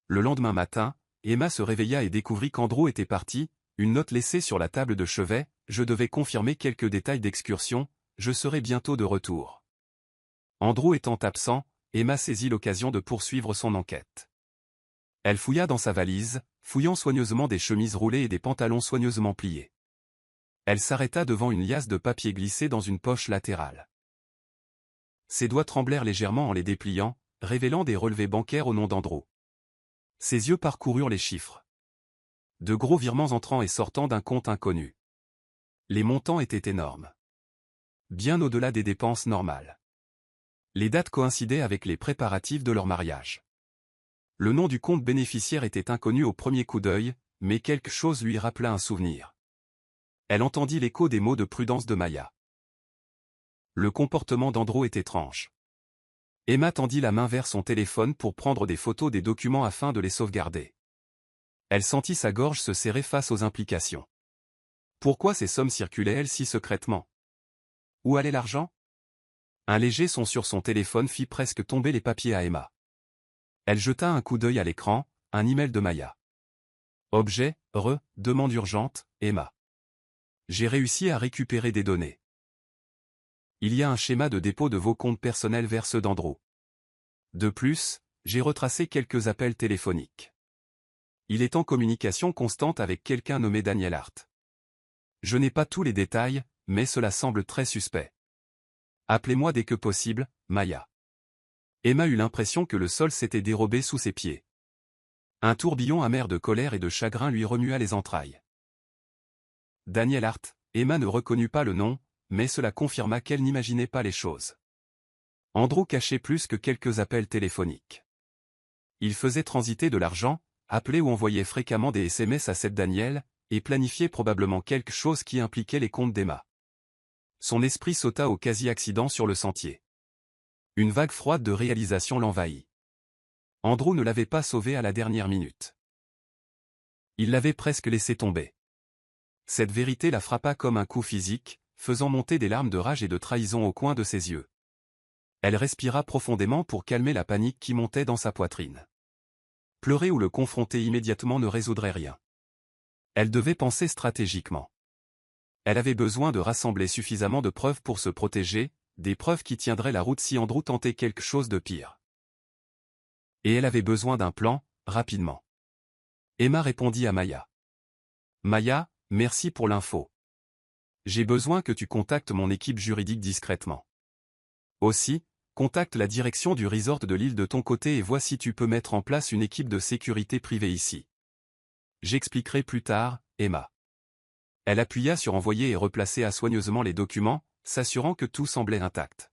Le lendemain matin, Emma se réveilla et découvrit qu'Andrew était parti, une note laissée sur la table de chevet, je devais confirmer quelques détails d'excursion, je serai bientôt de retour. Andrew étant absent, Emma saisit l'occasion de poursuivre son enquête. Elle fouilla dans sa valise, fouillant soigneusement des chemises roulées et des pantalons soigneusement pliés. Elle s'arrêta devant une liasse de papier glissée dans une poche latérale. Ses doigts tremblèrent légèrement en les dépliant, révélant des relevés bancaires au nom d'Andrew. Ses yeux parcoururent les chiffres. De gros virements entrant et sortant d'un compte inconnu. Les montants étaient énormes. Bien au-delà des dépenses normales. Les dates coïncidaient avec les préparatifs de leur mariage. Le nom du compte bénéficiaire était inconnu au premier coup d'œil, mais quelque chose lui rappela un souvenir. Elle entendit l'écho des mots de prudence de Maya. Le comportement d'Andrew est étrange. Emma tendit la main vers son téléphone pour prendre des photos des documents afin de les sauvegarder. Elle sentit sa gorge se serrer face aux implications. Pourquoi ces sommes circulaient-elles si secrètement? Où allait l'argent? Un léger son sur son téléphone fit presque tomber les papiers à Emma. Elle jeta un coup d'œil à l'écran, un email de Maya. Objet, demande urgente, Emma. J'ai réussi à récupérer des données. Il y a un schéma de dépôt de vos comptes personnels vers ceux d'Andrew. De plus, j'ai retracé quelques appels téléphoniques. Il est en communication constante avec quelqu'un nommé Daniel Hart. Je n'ai pas tous les détails, mais cela semble très suspect. Appelez-moi dès que possible, Maya. Emma eut l'impression que le sol s'était dérobé sous ses pieds. Un tourbillon amer de colère et de chagrin lui remua les entrailles. Daniel Hart, Emma ne reconnut pas le nom, mais cela confirma qu'elle n'imaginait pas les choses. Andrew cachait plus que quelques appels téléphoniques. Il faisait transiter de l'argent, appelait ou envoyait fréquemment des SMS à Seth Daniel, et planifiait probablement quelque chose qui impliquait les comptes d'Emma. Son esprit sauta au quasi-accident sur le sentier. Une vague froide de réalisation l'envahit. Andrew ne l'avait pas sauvée à la dernière minute. Il l'avait presque laissé tomber. Cette vérité la frappa comme un coup physique, faisant monter des larmes de rage et de trahison au coin de ses yeux. Elle respira profondément pour calmer la panique qui montait dans sa poitrine. Pleurer ou le confronter immédiatement ne résoudrait rien. Elle devait penser stratégiquement. Elle avait besoin de rassembler suffisamment de preuves pour se protéger, des preuves qui tiendraient la route si Andrew tentait quelque chose de pire. Et elle avait besoin d'un plan, rapidement. Emma répondit à Maya. « Maya, merci pour l'info. J'ai besoin que tu contactes mon équipe juridique discrètement. Aussi, contacte la direction du resort de l'île de ton côté et vois si tu peux mettre en place une équipe de sécurité privée ici. J'expliquerai plus tard, Emma. » Elle appuya sur envoyer et replaça soigneusement les documents, s'assurant que tout semblait intact.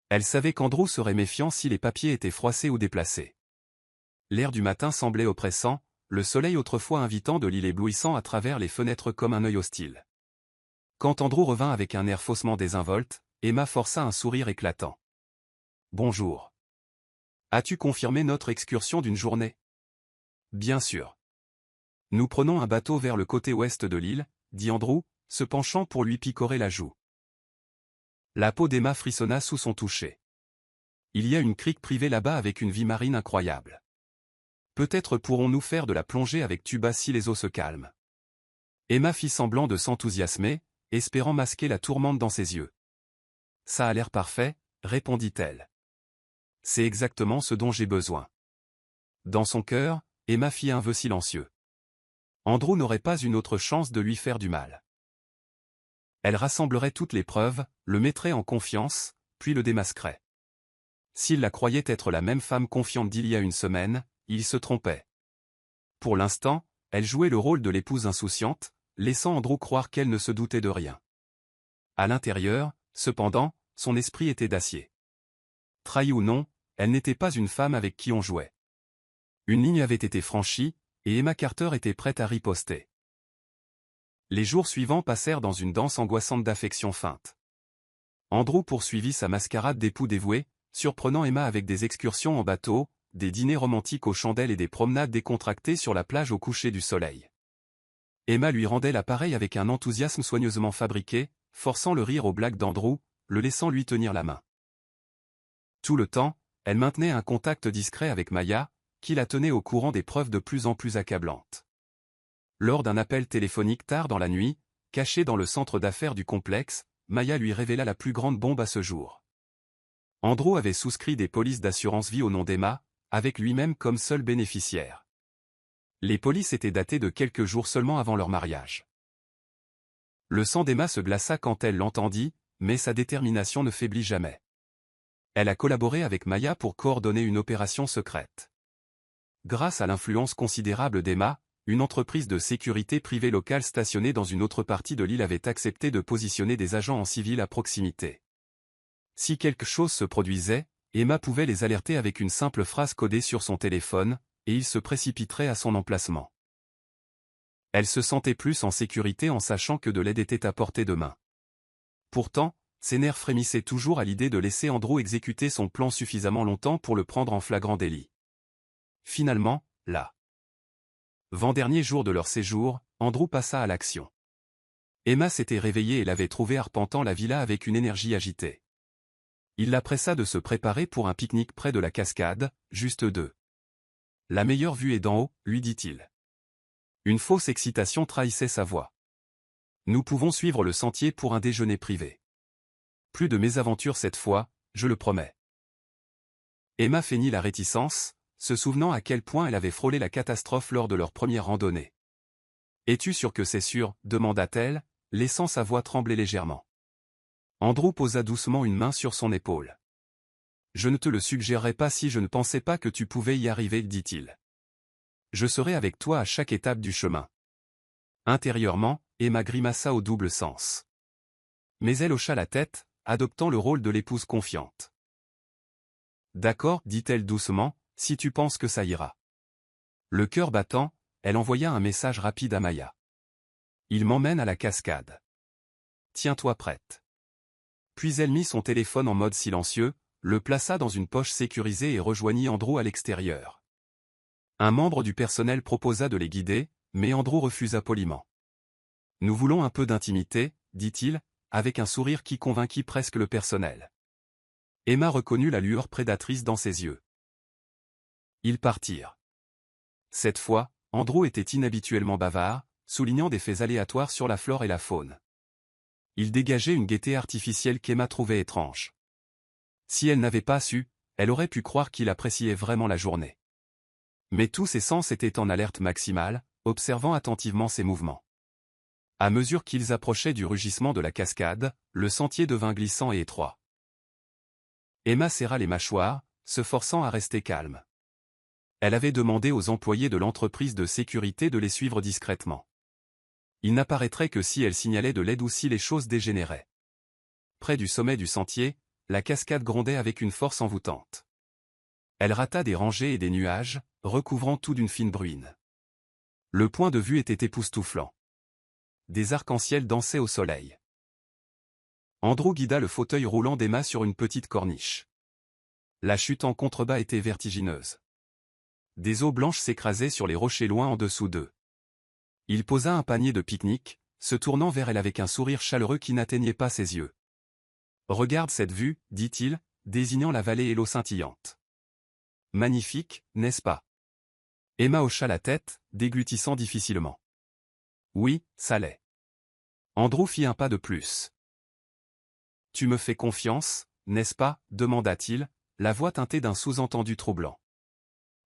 Elle savait qu'Andrew serait méfiant si les papiers étaient froissés ou déplacés. L'air du matin semblait oppressant, le soleil autrefois invitant de l'île éblouissant à travers les fenêtres comme un œil hostile. Quand Andrew revint avec un air faussement désinvolte, Emma força un sourire éclatant. « Bonjour. As-tu confirmé notre excursion d'une journée ? » « Bien sûr. Nous prenons un bateau vers le côté ouest de l'île, » dit Andrew, se penchant pour lui picorer la joue. La peau d'Emma frissonna sous son toucher. Il y a une crique privée là-bas avec une vie marine incroyable. Peut-être pourrons-nous faire de la plongée avec tuba si les eaux se calment. Emma fit semblant de s'enthousiasmer, espérant masquer la tourmente dans ses yeux. Ça a l'air parfait, répondit-elle. C'est exactement ce dont j'ai besoin. Dans son cœur, Emma fit un vœu silencieux. Andrew n'aurait pas une autre chance de lui faire du mal. Elle rassemblerait toutes les preuves, le mettrait en confiance, puis le démasquerait. S'il la croyait être la même femme confiante d'il y a une semaine, il se trompait. Pour l'instant, elle jouait le rôle de l'épouse insouciante, laissant Andrew croire qu'elle ne se doutait de rien. À l'intérieur, cependant, son esprit était d'acier. Trahie ou non, elle n'était pas une femme avec qui on jouait. Une ligne avait été franchie, et Emma Carter était prête à riposter. Les jours suivants passèrent dans une danse angoissante d'affection feinte. Andrew poursuivit sa mascarade d'époux dévoué, surprenant Emma avec des excursions en bateau, des dîners romantiques aux chandelles et des promenades décontractées sur la plage au coucher du soleil. Emma lui rendait l'appareil avec un enthousiasme soigneusement fabriqué, forçant le rire aux blagues d'Andrew, le laissant lui tenir la main. Tout le temps, elle maintenait un contact discret avec Maya, qui la tenait au courant des preuves de plus en plus accablantes. Lors d'un appel téléphonique tard dans la nuit, caché dans le centre d'affaires du complexe, Maya lui révéla la plus grande bombe à ce jour. Andrew avait souscrit des polices d'assurance vie au nom d'Emma, avec lui-même comme seul bénéficiaire. Les polices étaient datées de quelques jours seulement avant leur mariage. Le sang d'Emma se glaça quand elle l'entendit, mais sa détermination ne faiblit jamais. Elle a collaboré avec Maya pour coordonner une opération secrète. Grâce à l'influence considérable d'Emma, une entreprise de sécurité privée locale stationnée dans une autre partie de l'île avait accepté de positionner des agents en civil à proximité. Si quelque chose se produisait, Emma pouvait les alerter avec une simple phrase codée sur son téléphone, et ils se précipiteraient à son emplacement. Elle se sentait plus en sécurité en sachant que de l'aide était à portée de main. Pourtant, ses nerfs frémissaient toujours à l'idée de laisser Andrew exécuter son plan suffisamment longtemps pour le prendre en flagrant délit. Finalement, l'avant-dernier jour de leur séjour, Andrew passa à l'action. Emma s'était réveillée et l'avait trouvé arpentant la villa avec une énergie agitée. Il la pressa de se préparer pour un pique-nique près de la cascade, juste deux. « La meilleure vue est d'en haut », lui dit-il. Une fausse excitation trahissait sa voix. « Nous pouvons suivre le sentier pour un déjeuner privé. Plus de mésaventures cette fois, je le promets. » Emma feignit la réticence, se souvenant à quel point elle avait frôlé la catastrophe lors de leur première randonnée. « Es-tu sûr que c'est sûr ?» demanda-t-elle, laissant sa voix trembler légèrement. Andrew posa doucement une main sur son épaule. « Je ne te le suggérerais pas si je ne pensais pas que tu pouvais y arriver, dit-il. Je serai avec toi à chaque étape du chemin. » Intérieurement, Emma grimaça au double sens. Mais elle hocha la tête, adoptant le rôle de l'épouse confiante. D'accord, dit-elle doucement, si tu penses que ça ira. Le cœur battant, elle envoya un message rapide à Maya. Il m'emmène à la cascade. Tiens-toi prête. Puis elle mit son téléphone en mode silencieux, le plaça dans une poche sécurisée et rejoignit Andrew à l'extérieur. Un membre du personnel proposa de les guider, mais Andrew refusa poliment. Nous voulons un peu d'intimité, dit-il, avec un sourire qui convainquit presque le personnel. Emma reconnut la lueur prédatrice dans ses yeux. Ils partirent. Cette fois, Andrew était inhabituellement bavard, soulignant des faits aléatoires sur la flore et la faune. Il dégageait une gaieté artificielle qu'Emma trouvait étrange. Si elle n'avait pas su, elle aurait pu croire qu'il appréciait vraiment la journée. Mais tous ses sens étaient en alerte maximale, observant attentivement ses mouvements. À mesure qu'ils approchaient du rugissement de la cascade, le sentier devint glissant et étroit. Emma serra les mâchoires, se forçant à rester calme. Elle avait demandé aux employés de l'entreprise de sécurité de les suivre discrètement. Il n'apparaîtrait que si elle signalait de l'aide ou si les choses dégénéraient. Près du sommet du sentier, la cascade grondait avec une force envoûtante. Elle rata des rangées et des nuages, recouvrant tout d'une fine bruine. Le point de vue était époustouflant. Des arcs-en-ciel dansaient au soleil. Andrew guida le fauteuil roulant d'Emma sur une petite corniche. La chute en contrebas était vertigineuse. Des eaux blanches s'écrasaient sur les rochers loin en dessous d'eux. Il posa un panier de pique-nique, se tournant vers elle avec un sourire chaleureux qui n'atteignait pas ses yeux. « Regarde cette vue, dit-il, désignant la vallée et l'eau scintillante. Magnifique, n'est-ce pas ?» Emma hocha la tête, déglutissant difficilement. Oui, ça l'est. Andrew fit un pas de plus. Tu me fais confiance, n'est-ce pas, demanda-t-il, la voix teintée d'un sous-entendu troublant.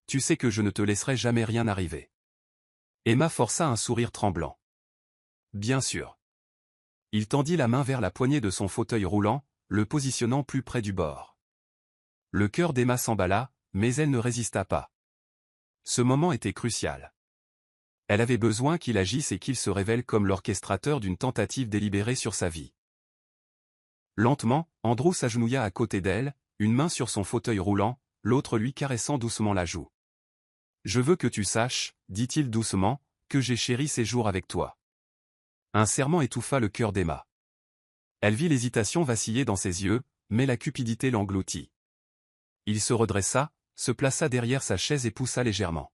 Tu sais que je ne te laisserai jamais rien arriver. Emma força un sourire tremblant. Bien sûr. Il tendit la main vers la poignée de son fauteuil roulant, le positionnant plus près du bord. Le cœur d'Emma s'emballa, mais elle ne résista pas. Ce moment était crucial. Elle avait besoin qu'il agisse et qu'il se révèle comme l'orchestrateur d'une tentative délibérée sur sa vie. Lentement, Andrew s'agenouilla à côté d'elle, une main sur son fauteuil roulant, l'autre lui caressant doucement la joue. « Je veux que tu saches, dit-il doucement, que j'ai chéri ces jours avec toi. » Un serrement étouffa le cœur d'Emma. Elle vit l'hésitation vaciller dans ses yeux, mais la cupidité l'engloutit. Il se redressa, se plaça derrière sa chaise et poussa légèrement.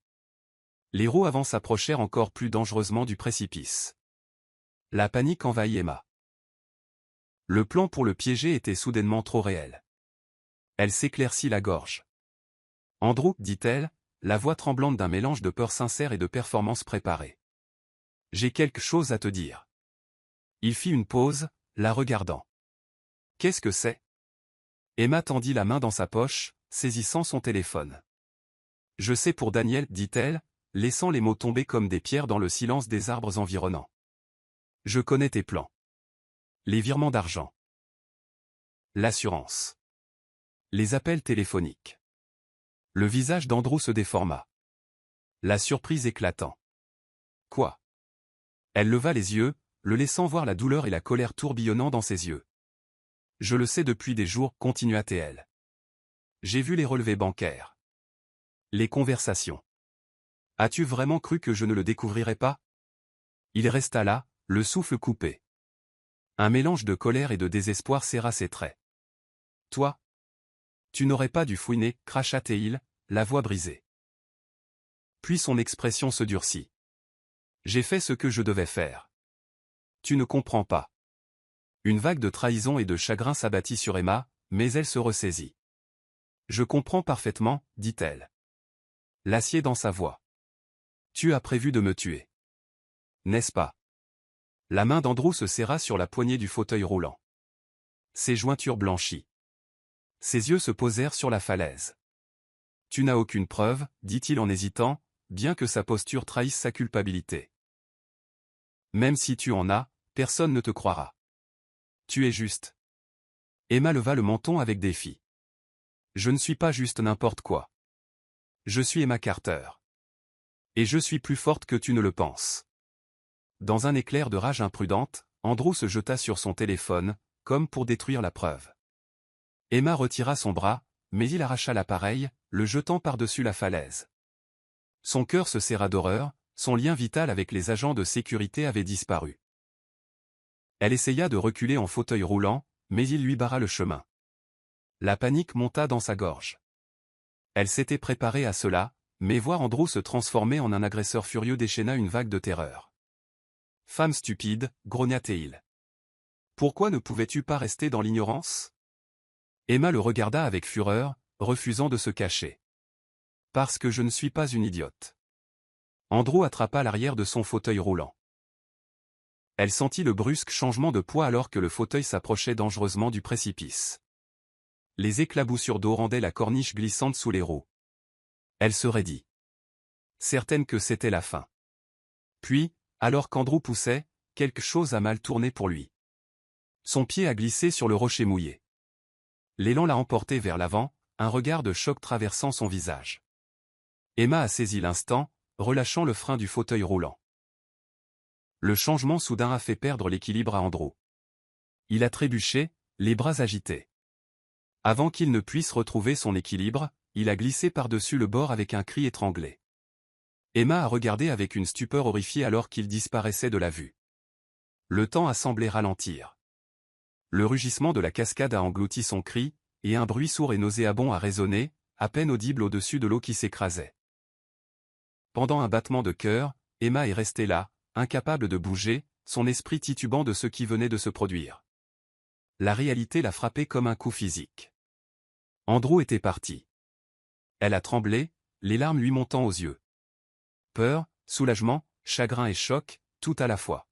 Les roues avant s'approchèrent encore plus dangereusement du précipice. La panique envahit Emma. Le plan pour le piéger était soudainement trop réel. Elle s'éclaircit la gorge. « Andrew, dit-elle, la voix tremblante d'un mélange de peur sincère et de performance préparée. J'ai quelque chose à te dire. » Il fit une pause, la regardant. « Qu'est-ce que c'est ?» Emma tendit la main dans sa poche, saisissant son téléphone. « Je sais pour Daniel, dit-elle, laissant les mots tomber comme des pierres dans le silence des arbres environnants. Je connais tes plans. Les virements d'argent. L'assurance. Les appels téléphoniques. » Le visage d'Andrew se déforma. La surprise éclatant. « Quoi ?» Elle leva les yeux, le laissant voir la douleur et la colère tourbillonnant dans ses yeux. « Je le sais depuis des jours, continua-t-elle. J'ai vu les relevés bancaires. Les conversations. As-tu vraiment cru que je ne le découvrirais pas ?» Il resta là, le souffle coupé. Un mélange de colère et de désespoir serra ses traits. « Toi ? Tu n'aurais pas dû fouiner, cracha-t-il, la voix brisée. Puis son expression se durcit. « J'ai fait ce que je devais faire. Tu ne comprends pas. » Une vague de trahison et de chagrin s'abattit sur Emma, mais elle se ressaisit. « Je comprends parfaitement, dit-elle. » L'acier dans sa voix. « Tu as prévu de me tuer. N'est-ce pas ?» La main d'Andrew se serra sur la poignée du fauteuil roulant. Ses jointures blanchit. Ses yeux se posèrent sur la falaise. « Tu n'as aucune preuve, dit-il en hésitant, bien que sa posture trahisse sa culpabilité. Même si tu en as, personne ne te croira. Tu es juste. » Emma leva le menton avec défi. « Je ne suis pas juste n'importe quoi. Je suis Emma Carter. Et je suis plus forte que tu ne le penses. » Dans un éclair de rage imprudente, Andrew se jeta sur son téléphone, comme pour détruire la preuve. Emma retira son bras, mais il arracha l'appareil, le jetant par-dessus la falaise. Son cœur se serra d'horreur, son lien vital avec les agents de sécurité avait disparu. Elle essaya de reculer en fauteuil roulant, mais il lui barra le chemin. La panique monta dans sa gorge. Elle s'était préparée à cela, mais voir Andrew se transformer en un agresseur furieux déchaîna une vague de terreur. « Femme stupide » grogna-t-il. « Pourquoi ne pouvais-tu pas rester dans l'ignorance » Emma le regarda avec fureur, refusant de se cacher. « Parce que je ne suis pas une idiote. » Andrew attrapa l'arrière de son fauteuil roulant. Elle sentit le brusque changement de poids alors que le fauteuil s'approchait dangereusement du précipice. Les éclaboussures d'eau rendaient la corniche glissante sous les roues. Elle se raidit. Certaine que c'était la fin. Puis, alors qu'Andrew poussait, quelque chose a mal tourné pour lui. Son pied a glissé sur le rocher mouillé. L'élan l'a emporté vers l'avant, un regard de choc traversant son visage. Emma a saisi l'instant, relâchant le frein du fauteuil roulant. Le changement soudain a fait perdre l'équilibre à Andrew. Il a trébuché, les bras agités. Avant qu'il ne puisse retrouver son équilibre, il a glissé par-dessus le bord avec un cri étranglé. Emma a regardé avec une stupeur horrifiée alors qu'il disparaissait de la vue. Le temps a semblé ralentir. Le rugissement de la cascade a englouti son cri, et un bruit sourd et nauséabond a résonné, à peine audible au-dessus de l'eau qui s'écrasait. Pendant un battement de cœur, Emma est restée là, incapable de bouger, son esprit titubant de ce qui venait de se produire. La réalité l'a frappée comme un coup physique. Andrew était parti. Elle a tremblé, les larmes lui montant aux yeux. Peur, soulagement, chagrin et choc, tout à la fois.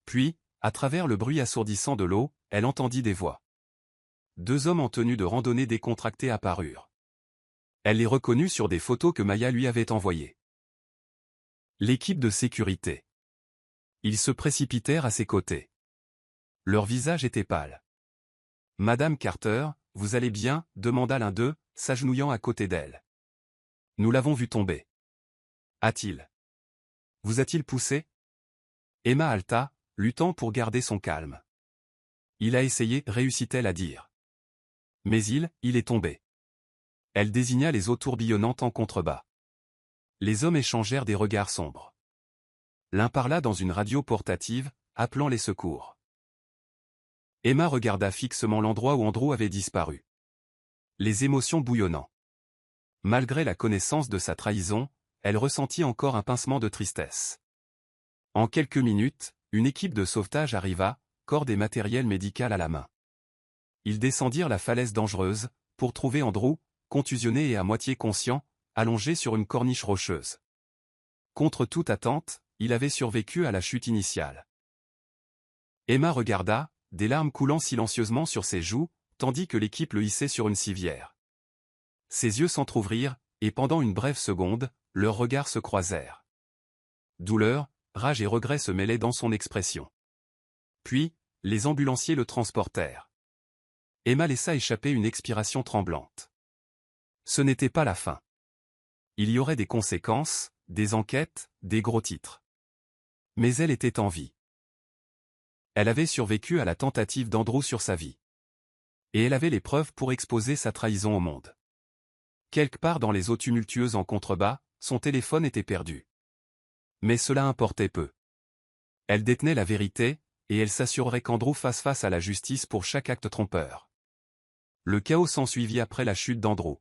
Puis, à travers le bruit assourdissant de l'eau, elle entendit des voix. Deux hommes en tenue de randonnée décontractée apparurent. Elle les reconnut sur des photos que Maya lui avait envoyées. L'équipe de sécurité. Ils se précipitèrent à ses côtés. Leur visage était pâle. « Madame Carter, vous allez bien » demanda l'un d'eux, s'agenouillant à côté d'elle. « Nous l'avons vu tomber. » A-t-il. Vous a-t-il poussé? Emma halta, luttant pour garder son calme. Il a essayé, réussit-elle à dire. Mais il est tombé. Elle désigna les eaux tourbillonnantes en contrebas. Les hommes échangèrent des regards sombres. L'un parla dans une radio portative, appelant les secours. Emma regarda fixement l'endroit où Andrew avait disparu. Les émotions bouillonnant. Malgré la connaissance de sa trahison, elle ressentit encore un pincement de tristesse. En quelques minutes, une équipe de sauvetage arriva, corde et matériel médical à la main. Ils descendirent la falaise dangereuse, pour trouver Andrew, contusionné et à moitié conscient, allongé sur une corniche rocheuse. Contre toute attente, il avait survécu à la chute initiale. Emma regarda, des larmes coulant silencieusement sur ses joues, tandis que l'équipe le hissait sur une civière. Ses yeux s'entr'ouvrirent, et pendant une brève seconde, leurs regards se croisèrent. Douleur, rage et regret se mêlaient dans son expression. Puis, les ambulanciers le transportèrent. Emma laissa échapper une expiration tremblante. Ce n'était pas la fin. Il y aurait des conséquences, des enquêtes, des gros titres. Mais elle était en vie. Elle avait survécu à la tentative d'Andrew sur sa vie. Et elle avait les preuves pour exposer sa trahison au monde. Quelque part dans les eaux tumultueuses en contrebas, son téléphone était perdu. Mais cela importait peu. Elle détenait la vérité, et elle s'assurerait qu'Andrew fasse face à la justice pour chaque acte trompeur. Le chaos s'ensuivit après la chute d'Andrew.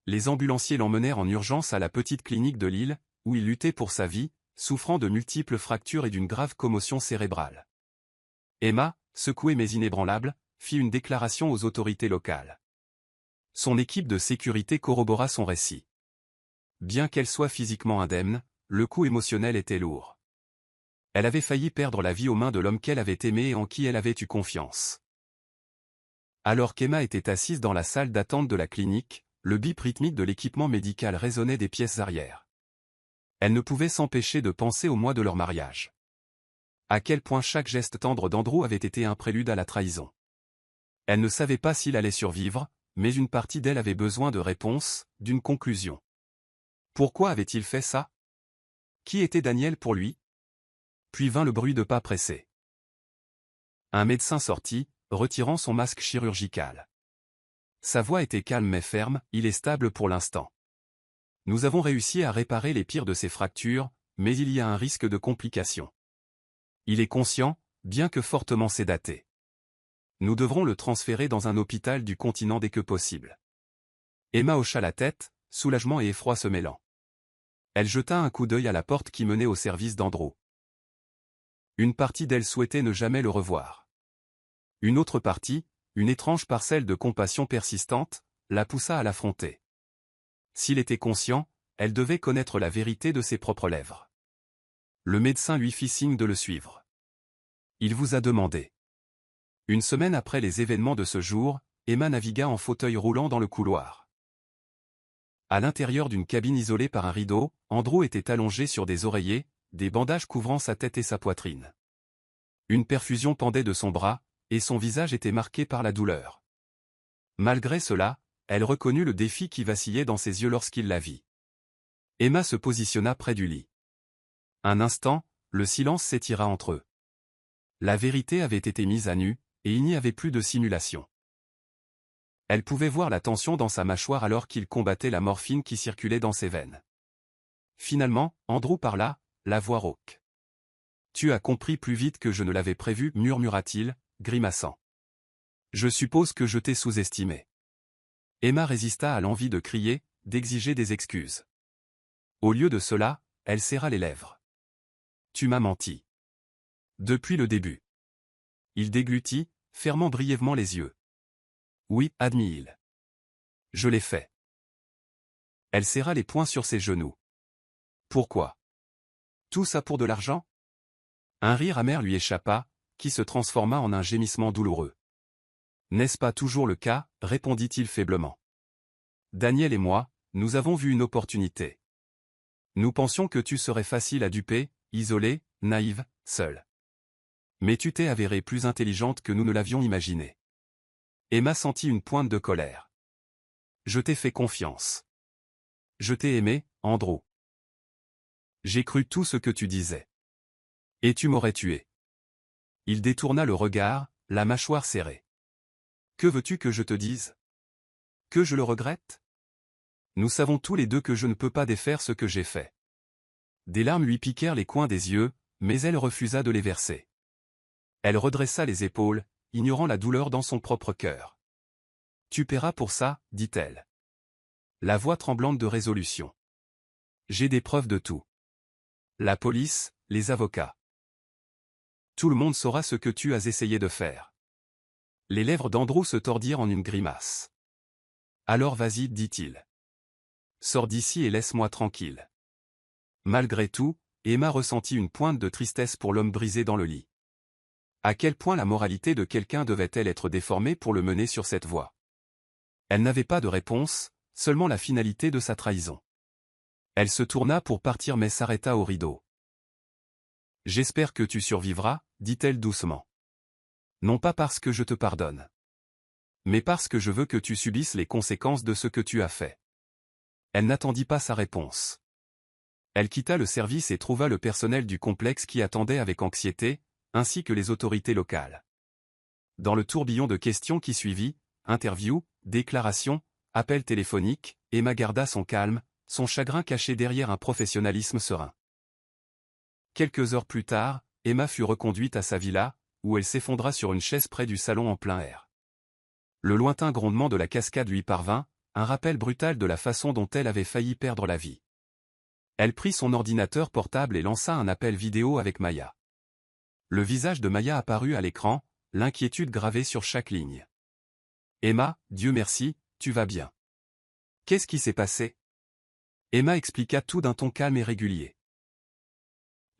Les ambulanciers l'emmenèrent en urgence à la petite clinique de l'île, où il luttait pour sa vie, souffrant de multiples fractures et d'une grave commotion cérébrale. Emma, secouée mais inébranlable, fit une déclaration aux autorités locales. Son équipe de sécurité corrobora son récit. Bien qu'elle soit physiquement indemne, le coup émotionnel était lourd. Elle avait failli perdre la vie aux mains de l'homme qu'elle avait aimé et en qui elle avait eu confiance. Alors qu'Emma était assise dans la salle d'attente de la clinique, le bip rythmique de l'équipement médical résonnait des pièces arrière. Elle ne pouvait s'empêcher de penser au mois de leur mariage. À quel point chaque geste tendre d'Andrew avait été un prélude à la trahison. Elle ne savait pas s'il allait survivre, mais une partie d'elle avait besoin de réponses, d'une conclusion. Pourquoi avait-il fait ça? Qui était Daniel pour lui? Puis vint le bruit de pas pressés. Un médecin sortit, retirant son masque chirurgical. Sa voix était calme mais ferme, il est stable pour l'instant. Nous avons réussi à réparer les pires de ses fractures, mais il y a un risque de complications. Il est conscient, bien que fortement sédaté. Nous devrons le transférer dans un hôpital du continent dès que possible. Emma hocha la tête, soulagement et effroi se mêlant. Elle jeta un coup d'œil à la porte qui menait au service d'Andrew. Une partie d'elle souhaitait ne jamais le revoir. Une autre partie, une étrange parcelle de compassion persistante, la poussa à l'affronter. S'il était conscient, elle devait connaître la vérité de ses propres lèvres. Le médecin lui fit signe de le suivre. Il vous a demandé. Une semaine après les événements de ce jour, Emma navigua en fauteuil roulant dans le couloir. À l'intérieur d'une cabine isolée par un rideau, Andrew était allongé sur des oreillers, des bandages couvrant sa tête et sa poitrine. Une perfusion pendait de son bras, et son visage était marqué par la douleur. Malgré cela, elle reconnut le défi qui vacillait dans ses yeux lorsqu'il la vit. Emma se positionna près du lit. Un instant, le silence s'étira entre eux. La vérité avait été mise à nu, et il n'y avait plus de simulation. Elle pouvait voir la tension dans sa mâchoire alors qu'il combattait la morphine qui circulait dans ses veines. Finalement, Andrew parla, la voix rauque. « Tu as compris plus vite que je ne l'avais prévu, murmura-t-il, grimaçant. Je suppose que je t'ai sous-estimé. Emma résista à l'envie de crier, d'exiger des excuses. Au lieu de cela, elle serra les lèvres. Tu m'as menti. Depuis le début. Il déglutit, fermant brièvement les yeux. Oui, admit-il. Je l'ai fait. Elle serra les poings sur ses genoux. Pourquoi? Tout ça pour de l'argent? Un rire amer lui échappa, qui se transforma en un gémissement douloureux. N'est-ce pas toujours le cas, répondit-il faiblement. Daniel et moi, nous avons vu une opportunité. Nous pensions que tu serais facile à duper, isolée, naïve, seule. Mais tu t'es avérée plus intelligente que nous ne l'avions imaginé. Emma sentit une pointe de colère. Je t'ai fait confiance. Je t'ai aimé, Andrew. J'ai cru tout ce que tu disais. Et tu m'aurais tué. Il détourna le regard, la mâchoire serrée. Que veux-tu que je te dise? Que je le regrette? Nous savons tous les deux que je ne peux pas défaire ce que j'ai fait. Des larmes lui piquèrent les coins des yeux, mais elle refusa de les verser. Elle redressa les épaules, ignorant la douleur dans son propre cœur. Tu paieras pour ça, dit-elle. La voix tremblante de résolution. J'ai des preuves de tout. La police, les avocats. Tout le monde saura ce que tu as essayé de faire. Les lèvres d'Andrew se tordirent en une grimace. Alors vas-y, dit-il. Sors d'ici et laisse-moi tranquille. Malgré tout, Emma ressentit une pointe de tristesse pour l'homme brisé dans le lit. À quel point la moralité de quelqu'un devait-elle être déformée pour le mener sur cette voie? Elle n'avait pas de réponse, seulement la finalité de sa trahison. Elle se tourna pour partir mais s'arrêta au rideau. « J'espère que tu survivras, dit-elle doucement. Non pas parce que je te pardonne. Mais parce que je veux que tu subisses les conséquences de ce que tu as fait. » Elle n'attendit pas sa réponse. Elle quitta le service et trouva le personnel du complexe qui attendait avec anxiété, ainsi que les autorités locales. Dans le tourbillon de questions qui suivit, interviews, déclarations, appels téléphoniques, Emma garda son calme, son chagrin caché derrière un professionnalisme serein. Quelques heures plus tard, Emma fut reconduite à sa villa, où elle s'effondra sur une chaise près du salon en plein air. Le lointain grondement de la cascade lui parvint, un rappel brutal de la façon dont elle avait failli perdre la vie. Elle prit son ordinateur portable et lança un appel vidéo avec Maya. Le visage de Maya apparut à l'écran, l'inquiétude gravée sur chaque ligne. « Emma, Dieu merci, tu vas bien. Qu'est-ce qui s'est passé ?» Emma expliqua tout d'un ton calme et régulier.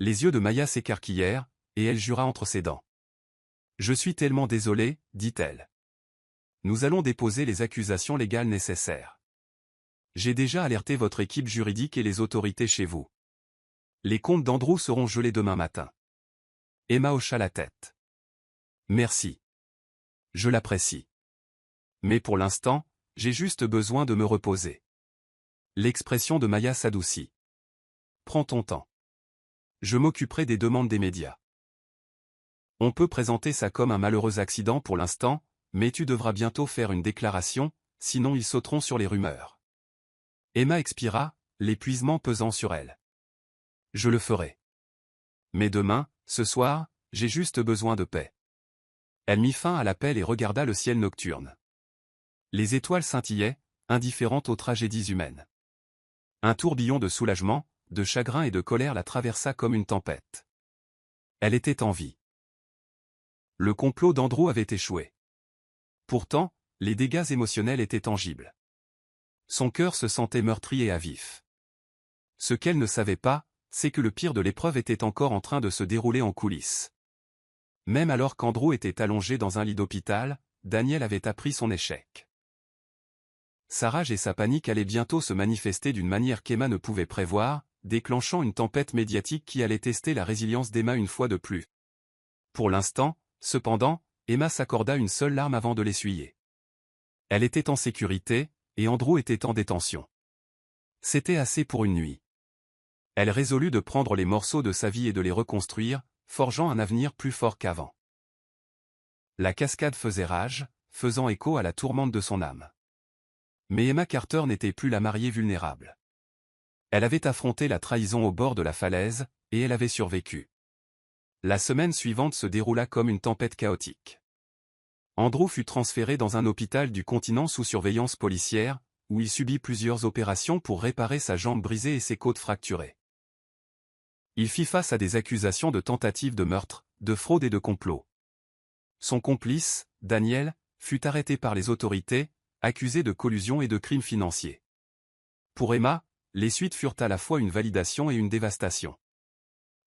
Les yeux de Maya s'écarquillèrent, et elle jura entre ses dents. « Je suis tellement désolée, dit-elle. Nous allons déposer les accusations légales nécessaires. J'ai déjà alerté votre équipe juridique et les autorités chez vous. Les comptes d'Andrew seront gelés demain matin. » Emma hocha la tête. « Merci. Je l'apprécie. Mais pour l'instant, j'ai juste besoin de me reposer. » L'expression de Maya s'adoucit. « Prends ton temps. Je m'occuperai des demandes des médias. » On peut présenter ça comme un malheureux accident pour l'instant, mais tu devras bientôt faire une déclaration, sinon ils sauteront sur les rumeurs. Emma expira, l'épuisement pesant sur elle. Je le ferai. Mais demain, ce soir, j'ai juste besoin de paix. Elle mit fin à l'appel et regarda le ciel nocturne. Les étoiles scintillaient, indifférentes aux tragédies humaines. Un tourbillon de soulagement, de chagrin et de colère la traversa comme une tempête. Elle était en vie. Le complot d'Andrew avait échoué. Pourtant, les dégâts émotionnels étaient tangibles. Son cœur se sentait meurtri et à vif. Ce qu'elle ne savait pas, c'est que le pire de l'épreuve était encore en train de se dérouler en coulisses. Même alors qu'Andrew était allongé dans un lit d'hôpital, Daniel avait appris son échec. Sa rage et sa panique allaient bientôt se manifester d'une manière qu'Emma ne pouvait prévoir, déclenchant une tempête médiatique qui allait tester la résilience d'Emma une fois de plus. Pour l'instant, cependant, Emma s'accorda une seule larme avant de l'essuyer. Elle était en sécurité, et Andrew était en détention. C'était assez pour une nuit. Elle résolut de prendre les morceaux de sa vie et de les reconstruire, forgeant un avenir plus fort qu'avant. La cascade faisait rage, faisant écho à la tourmente de son âme. Mais Emma Carter n'était plus la mariée vulnérable. Elle avait affronté la trahison au bord de la falaise, et elle avait survécu. La semaine suivante se déroula comme une tempête chaotique. Andrew fut transféré dans un hôpital du continent sous surveillance policière, où il subit plusieurs opérations pour réparer sa jambe brisée et ses côtes fracturées. Il fit face à des accusations de tentative de meurtre, de fraude et de complot. Son complice, Daniel, fut arrêté par les autorités, accusé de collusion et de crimes financiers. Pour Emma, les suites furent à la fois une validation et une dévastation.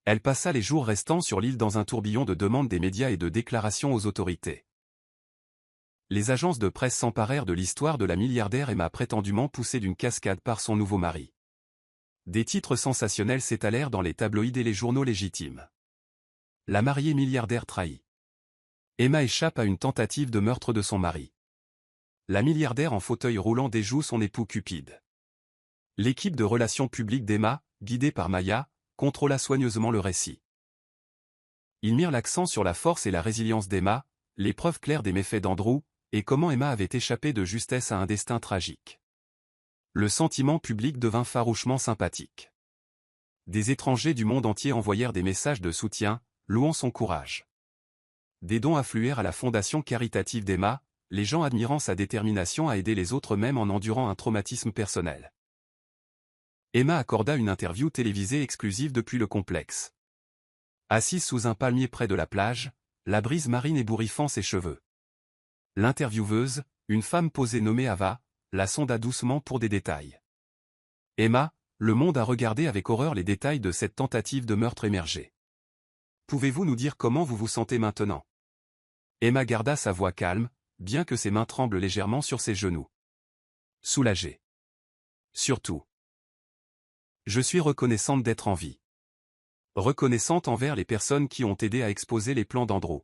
Elle passa les jours restants sur l'île dans un tourbillon de demandes des médias et de déclarations aux autorités. Les agences de presse s'emparèrent de l'histoire de la milliardaire Emma prétendument poussée d'une cascade par son nouveau mari. Des titres sensationnels s'étalèrent dans les tabloïds et les journaux légitimes. La mariée milliardaire trahie. Emma échappe à une tentative de meurtre de son mari. La milliardaire en fauteuil roulant déjoue son époux cupide. L'équipe de relations publiques d'Emma, guidée par Maya, contrôla soigneusement le récit. Ils mirent l'accent sur la force et la résilience d'Emma, les preuves claires des méfaits d'Andrew, et comment Emma avait échappé de justesse à un destin tragique. Le sentiment public devint farouchement sympathique. Des étrangers du monde entier envoyèrent des messages de soutien, louant son courage. Des dons affluèrent à la fondation caritative d'Emma, les gens admirant sa détermination à aider les autres même en endurant un traumatisme personnel. Emma accorda une interview télévisée exclusive depuis le complexe. Assise sous un palmier près de la plage, la brise marine ébouriffant ses cheveux. L'intervieweuse, une femme posée nommée Ava, la sonda doucement pour des détails. Emma, le monde a regardé avec horreur les détails de cette tentative de meurtre émergée. Pouvez-vous nous dire comment vous vous sentez maintenant? Emma garda sa voix calme, bien que ses mains tremblent légèrement sur ses genoux. Soulagée. Surtout. Je suis reconnaissante d'être en vie. Reconnaissante envers les personnes qui ont aidé à exposer les plans d'Andrew.